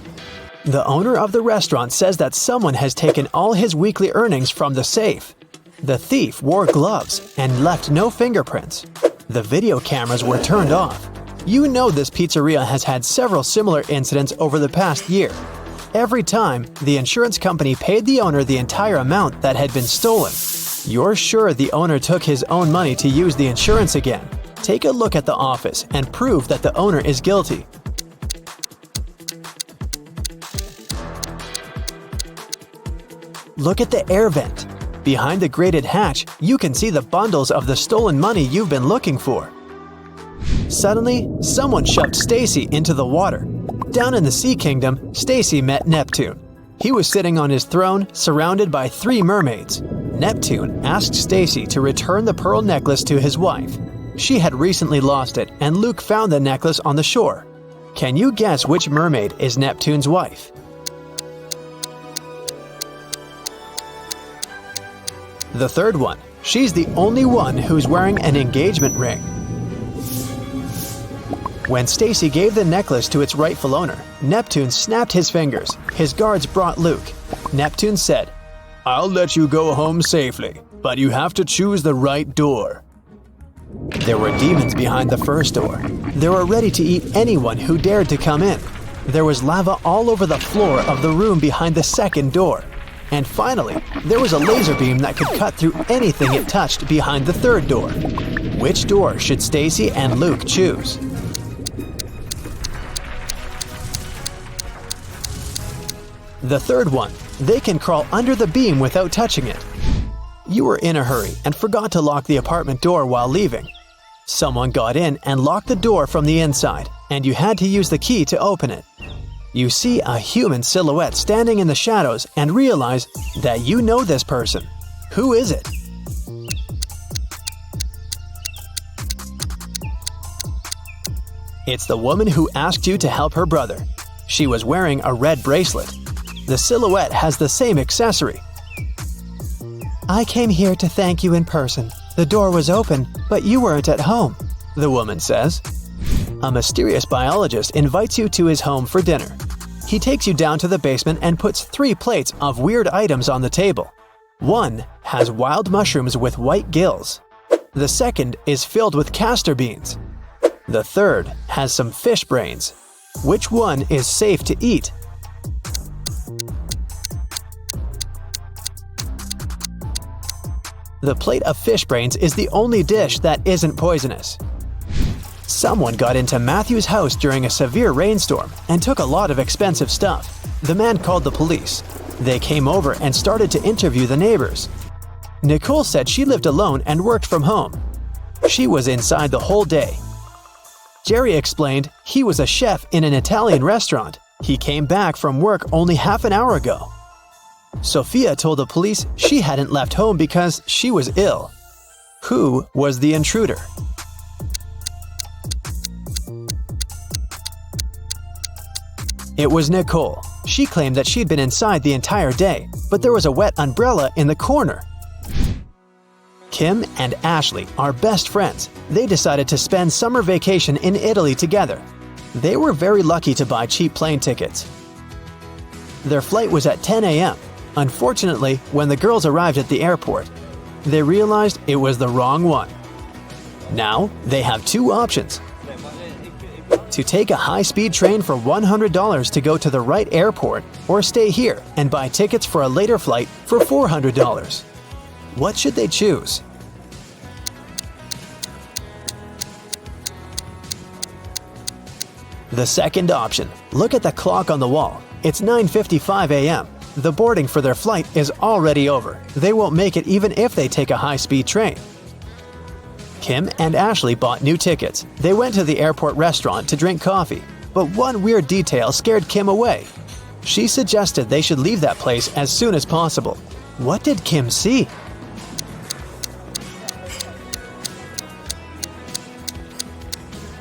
The owner of the restaurant says that someone has taken all his weekly earnings from the safe. The thief wore gloves and left no fingerprints. The video cameras were turned off. You know this pizzeria has had several similar incidents over the past year. Every time, the insurance company paid the owner the entire amount that had been stolen. You're sure the owner took his own money to use the insurance again. Take a look at the office and prove that the owner is guilty. Look at the air vent. Behind the grated hatch, you can see the bundles of the stolen money you've been looking for. Suddenly, someone shoved Stacy into the water. Down in the Sea Kingdom, Stacy met Neptune. He was sitting on his throne, surrounded by 3 mermaids. Neptune asked Stacy to return the pearl necklace to his wife. She had recently lost it, and Luke found the necklace on the shore. Can you guess which mermaid is Neptune's wife? The third one. She's the only one who's wearing an engagement ring. When Stacy gave the necklace to its rightful owner, Neptune snapped his fingers. His guards brought Luke. Neptune said, "I'll let you go home safely, but you have to choose the right door." There were demons behind the first door. They were ready to eat anyone who dared to come in. There was lava all over the floor of the room behind the second door. And finally, there was a laser beam that could cut through anything it touched behind the third door. Which door should Stacy and Luke choose? The third one. They can crawl under the beam without touching it. You were in a hurry and forgot to lock the apartment door while leaving. Someone got in and locked the door from the inside, and you had to use the key to open it. You see a human silhouette standing in the shadows and realize that you know this person. Who is it? It's the woman who asked you to help her brother. She was wearing a red bracelet. The silhouette has the same accessory. "I came here to thank you in person. The door was open, but you weren't at home," the woman says. A mysterious biologist invites you to his home for dinner. He takes you down to the basement and puts 3 plates of weird items on the table. One has wild mushrooms with white gills. The second is filled with castor beans. The third has some fish brains. Which one is safe to eat? The plate of fish brains is the only dish that isn't poisonous. Someone got into Matthew's house during a severe rainstorm and took a lot of expensive stuff. The man called the police. They came over and started to interview the neighbors. Nicole said she lived alone and worked from home. She was inside the whole day. Jerry explained he was a chef in an Italian restaurant. He came back from work only half an hour ago. Sophia told the police she hadn't left home because she was ill. Who was the intruder? It was Nicole. She claimed that she'd been inside the entire day, but there was a wet umbrella in the corner. Kim and Ashley are best friends. They decided to spend summer vacation in Italy together. They were very lucky to buy cheap plane tickets. Their flight was at 10 a.m. Unfortunately, when the girls arrived at the airport, they realized it was the wrong one. Now, they have 2 options. To take a high-speed train for $100 to go to the right airport, or stay here and buy tickets for a later flight for $400. What should they choose? The second option. Look at the clock on the wall. It's 9:55 a.m. The boarding for their flight is already over. They won't make it even if they take a high-speed train. Kim and Ashley bought new tickets. They went to the airport restaurant to drink coffee, but one weird detail scared Kim away. She suggested they should leave that place as soon as possible. What did Kim see?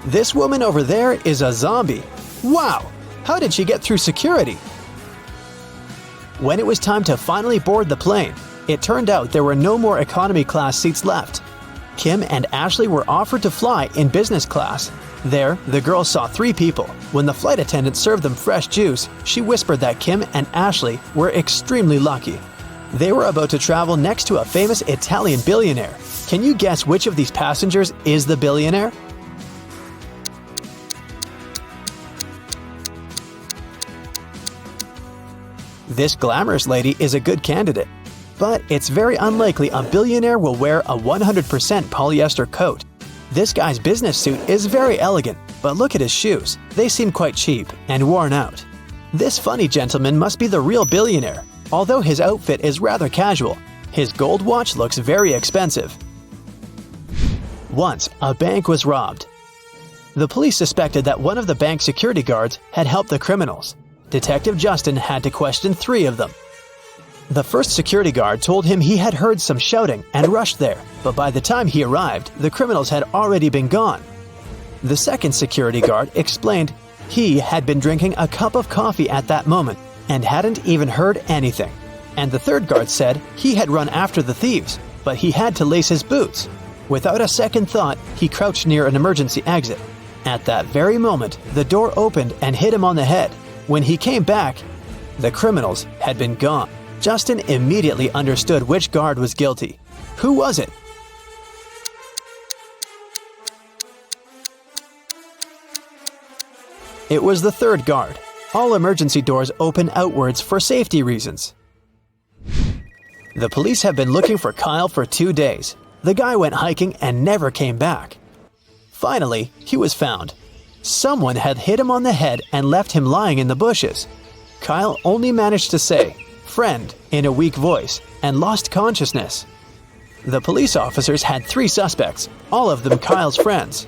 This woman over there is a zombie. Wow! How did she get through security? When it was time to finally board the plane, it turned out there were no more economy class seats left. Kim and Ashley were offered to fly in business class. There, the girls saw 3 people. When the flight attendant served them fresh juice, she whispered that Kim and Ashley were extremely lucky. They were about to travel next to a famous Italian billionaire. Can you guess which of these passengers is the billionaire? This glamorous lady is a good candidate, but it's very unlikely a billionaire will wear a 100% polyester coat. This guy's business suit is very elegant, but look at his shoes. They seem quite cheap and worn out. This funny gentleman must be the real billionaire. Although his outfit is rather casual, his gold watch looks very expensive. Once, a bank was robbed. The police suspected that one of the bank security guards had helped the criminals. Detective Justin had to question 3 of them. The first security guard told him he had heard some shouting and rushed there, but by the time he arrived, the criminals had already been gone. The second security guard explained he had been drinking a cup of coffee at that moment and hadn't even heard anything. And the third guard said he had run after the thieves, but he had to lace his boots. Without a second thought, he crouched near an emergency exit. At that very moment, the door opened and hit him on the head. When he came back, the criminals had been gone. Justin immediately understood which guard was guilty. Who was it? It was the third guard. All emergency doors open outwards for safety reasons. The police have been looking for Kyle for 2 days. The guy went hiking and never came back. Finally, he was found. Someone had hit him on the head and left him lying in the bushes. Kyle only managed to say, "Friend," in a weak voice, and lost consciousness. The police officers had 3 suspects, all of them Kyle's friends.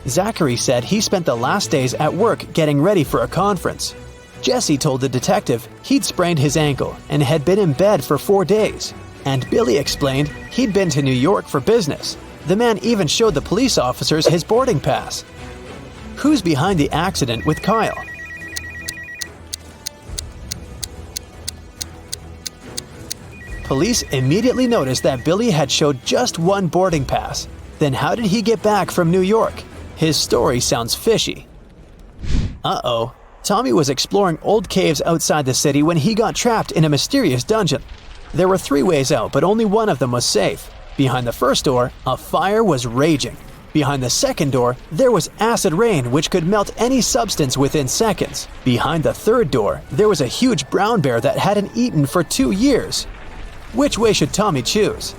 Zachary said he spent the last days at work getting ready for a conference. Jesse told the detective he'd sprained his ankle and had been in bed for 4 days. And Billy explained he'd been to New York for business. The man even showed the police officers his boarding pass. Who's behind the accident with Kyle? Police immediately noticed that Billy had showed just 1 boarding pass. Then how did he get back from New York? His story sounds fishy. Uh-oh. Tommy was exploring old caves outside the city when he got trapped in a mysterious dungeon. There were 3 ways out, but only one of them was safe. Behind the first door, a fire was raging. Behind the second door, there was acid rain which could melt any substance within seconds. Behind the third door, there was a huge brown bear that hadn't eaten for 2 years. Which way should Tommy choose?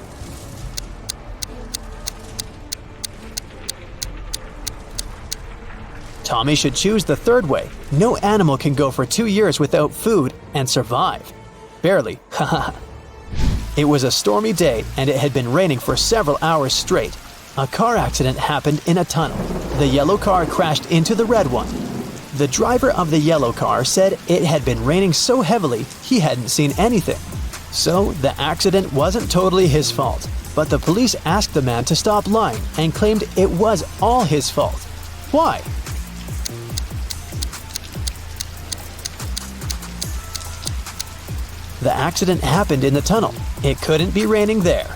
Tommy should choose the third way. No animal can go for 2 years without food and survive. Barely, haha. It was a stormy day and it had been raining for several hours straight. A car accident happened in a tunnel. The yellow car crashed into the red one. The driver of the yellow car said it had been raining so heavily he hadn't seen anything. So the accident wasn't totally his fault, but the police asked the man to stop lying and claimed it was all his fault. Why? The accident happened in the tunnel. It couldn't be raining there.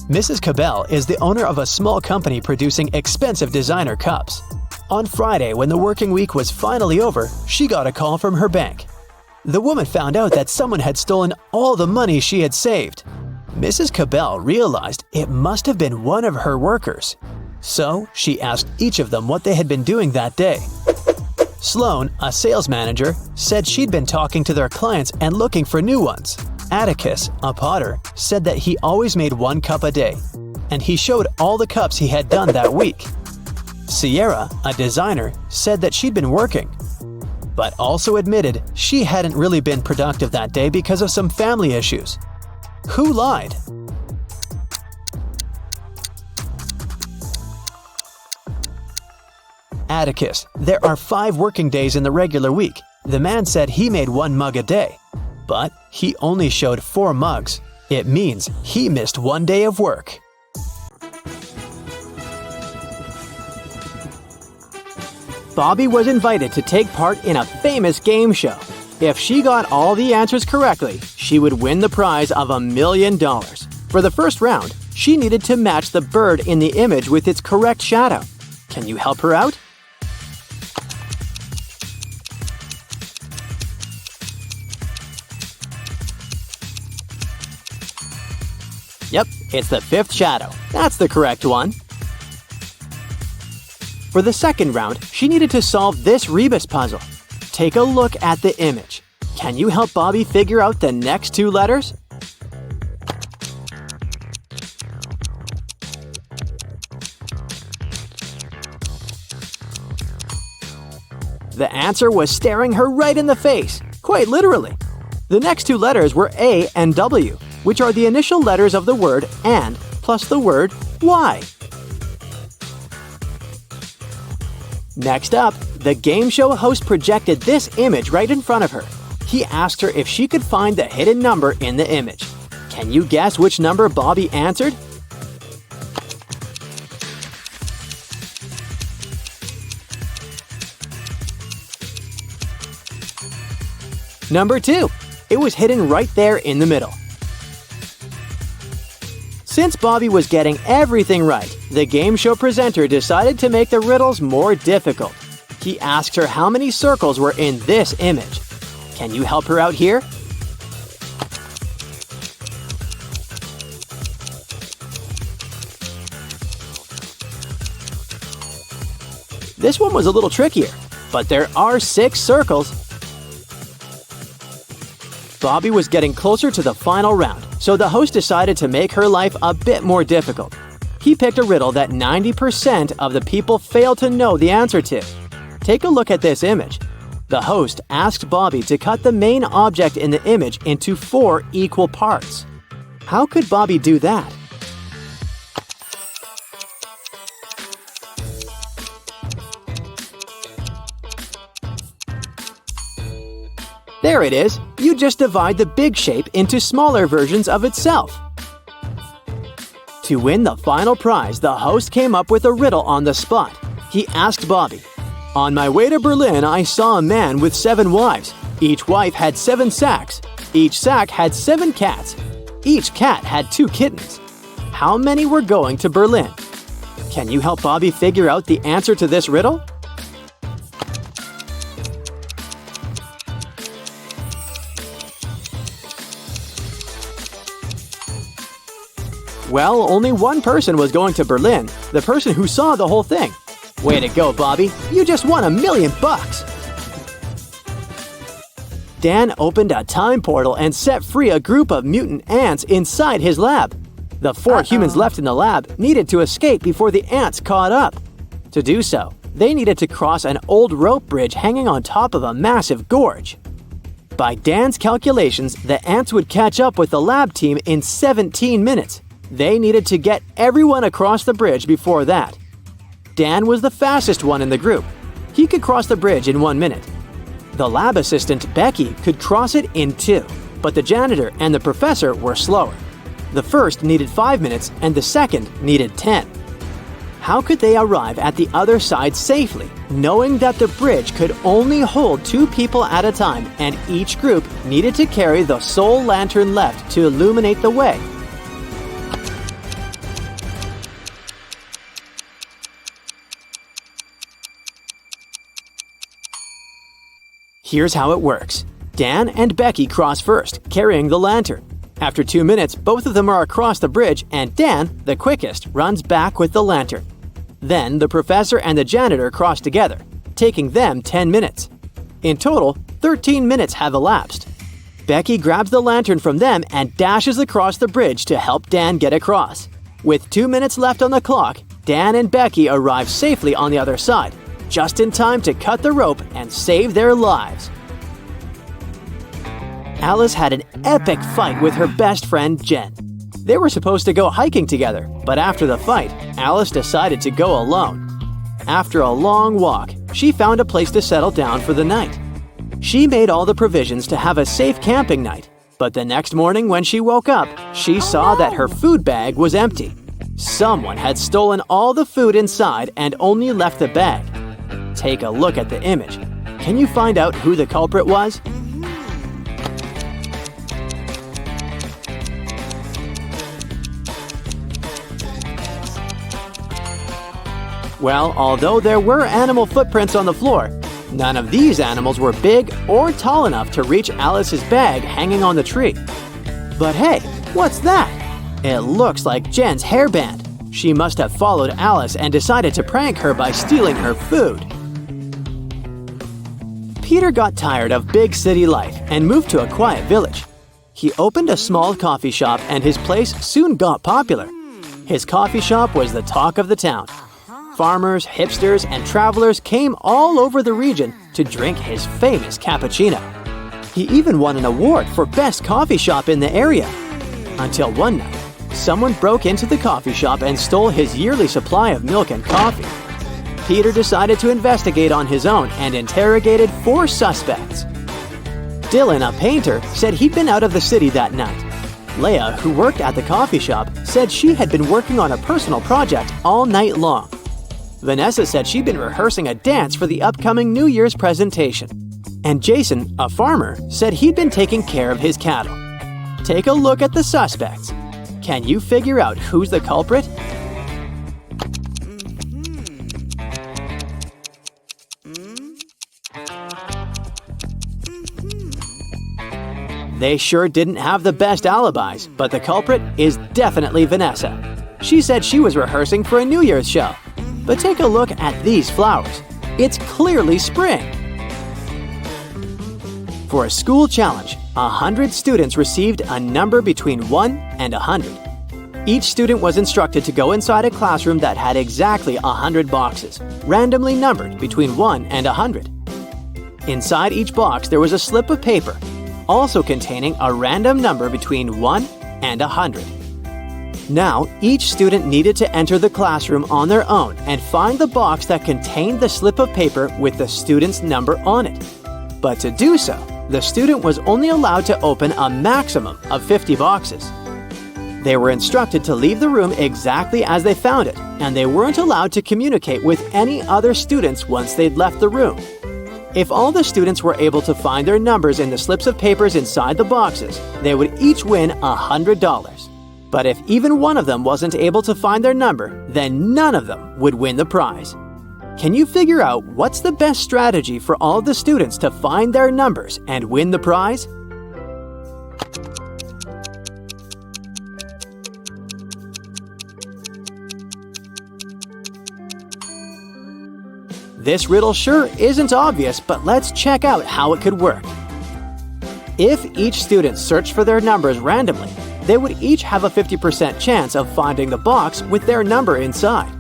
Mrs. Cabell is the owner of a small company producing expensive designer cups. On Friday, when the working week was finally over, she got a call from her bank. The woman found out that someone had stolen all the money she had saved. Mrs. Cabell realized it must have been one of her workers. So she asked each of them what they had been doing that day. Sloan, a sales manager, said she'd been talking to their clients and looking for new ones. Atticus, a potter, said that he always made 1 cup a day, and he showed all the cups he had done that week. Sierra, a designer, said that she'd been working, but also admitted she hadn't really been productive that day because of some family issues. Who lied? Atticus. There are 5 working days in the regular week. The man said he made 1 mug a day, but he only showed 4 mugs. It means he missed 1 day of work. Bobby was invited to take part in a famous game show. If she got all the answers correctly, she would win the prize of $1 million. For the first round, she needed to match the bird in the image with its correct shadow. Can you help her out? Yep, it's the 5th shadow. That's the correct one. For the second round, she needed to solve this rebus puzzle. Take a look at the image. Can you help Bobby figure out the next 2 letters? The answer was staring her right in the face, quite literally. The next 2 letters were A and W, which are the initial letters of the word and plus the word why. Next up, the game show host projected this image right in front of her. He asked her if she could find the hidden number in the image. Can you guess which number Bobby answered? Number 2. It was hidden right there in the middle. Since Bobby was getting everything right, the game show presenter decided to make the riddles more difficult. He asked her how many circles were in this image. Can you help her out here? This one was a little trickier, but there are 6 circles. Bobby was getting closer to the final round, so the host decided to make her life a bit more difficult. He picked a riddle that 90% of the people failed to know the answer to. Take a look at this image. The host asked Bobby to cut the main object in the image into 4 equal parts. How could Bobby do that? There it is. You just divide the big shape into smaller versions of itself. To win the final prize, the host came up with a riddle on the spot. He asked Bobby, "On my way to Berlin, I saw a man with 7 wives. Each wife had 7 sacks. Each sack had 7 cats. Each cat had 2 kittens. How many were going to Berlin?" Can you help Bobby figure out the answer to this riddle? Well, only one person was going to Berlin, the person who saw the whole thing. Way to go, Bobby. You just won $1 million. Dan opened a time portal and set free a group of mutant ants inside his lab. The 4 humans left in the lab needed to escape before the ants caught up. To do so, they needed to cross an old rope bridge hanging on top of a massive gorge. By Dan's calculations, the ants would catch up with the lab team in 17 minutes. They needed to get everyone across the bridge before that. Dan was the fastest one in the group. He could cross the bridge in 1 minute. The lab assistant, Becky, could cross it in 2, but the janitor and the professor were slower. The first needed 5 minutes and the second needed 10. How could they arrive at the other side safely, knowing that the bridge could only hold 2 people at a time and each group needed to carry the sole lantern left to illuminate the way? Here's how it works. Dan and Becky cross first, carrying the lantern. After 2 minutes, both of them are across the bridge and Dan, the quickest, runs back with the lantern. Then the professor and the janitor cross together, taking them 10 minutes. In total, 13 minutes have elapsed. Becky grabs the lantern from them and dashes across the bridge to help Dan get across. With 2 minutes left on the clock, Dan and Becky arrive safely on the other side, just in time to cut the rope and save their lives. Alice had an epic fight with her best friend, Jen. They were supposed to go hiking together, but after the fight, Alice decided to go alone. After a long walk, she found a place to settle down for the night. She made all the provisions to have a safe camping night, but the next morning when she woke up, she saw that her food bag was empty. Someone had stolen all the food inside and only left the bag. Take a look at the image. Can you find out who the culprit was? Well, although there were animal footprints on the floor, none of these animals were big or tall enough to reach Alice's bag hanging on the tree. But hey, what's that? It looks like Jen's hairband. She must have followed Alice and decided to prank her by stealing her food. Peter got tired of big city life and moved to a quiet village. He opened a small coffee shop and his place soon got popular. His coffee shop was the talk of the town. Farmers, hipsters, and travelers came all over the region to drink his famous cappuccino. He even won an award for best coffee shop in the area. Until one night, someone broke into the coffee shop and stole his yearly supply of milk and coffee. Peter decided to investigate on his own and interrogated 4 suspects. Dylan, a painter, said he'd been out of the city that night. Leah, who worked at the coffee shop, said she had been working on a personal project all night long. Vanessa said she'd been rehearsing a dance for the upcoming New Year's presentation. And Jason, a farmer, said he'd been taking care of his cattle. Take a look at the suspects. Can you figure out who's the culprit? They sure didn't have the best alibis, but the culprit is definitely Vanessa. She said she was rehearsing for a New Year's show. But take a look at these flowers. It's clearly spring. For a school challenge, 100 students received a number between 1 and 100. Each student was instructed to go inside a classroom that had exactly 100 boxes, randomly numbered between 1 and 100. Inside each box there was a slip of paper, also containing a random number between 1 and 100. Now, each student needed to enter the classroom on their own and find the box that contained the slip of paper with the student's number on it. But to do so, the student was only allowed to open a maximum of 50 boxes. They were instructed to leave the room exactly as they found it, and they weren't allowed to communicate with any other students once they'd left the room. If all the students were able to find their numbers in the slips of papers inside the boxes, they would each win $100. But if even one of them wasn't able to find their number, then none of them would win the prize. Can you figure out what's the best strategy for all of the students to find their numbers and win the prize? This riddle sure isn't obvious, but let's check out how it could work. If each student searched for their numbers randomly, they would each have a 50% chance of finding the box with their number inside.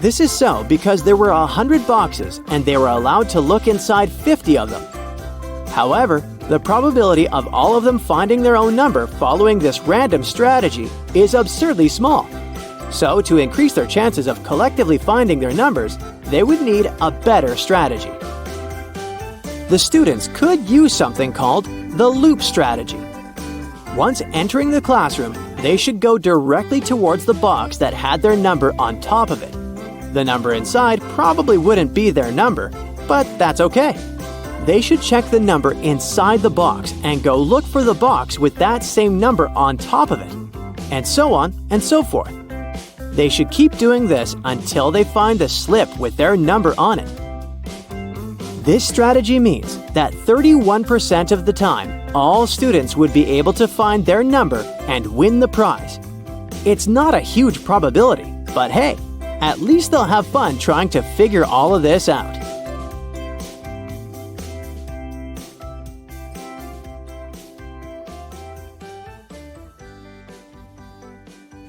This is so because there were 100 boxes and they were allowed to look inside 50 of them. However, the probability of all of them finding their own number following this random strategy is absurdly small. So, to increase their chances of collectively finding their numbers, they would need a better strategy. The students could use something called the loop strategy. Once entering the classroom, they should go directly towards the box that had their number on top of it. The number inside probably wouldn't be their number, but that's okay. They should check the number inside the box and go look for the box with that same number on top of it, and so on and so forth. They should keep doing this until they find the slip with their number on it. This strategy means that 31% of the time, all students would be able to find their number and win the prize. It's not a huge probability, but hey, at least they'll have fun trying to figure all of this out.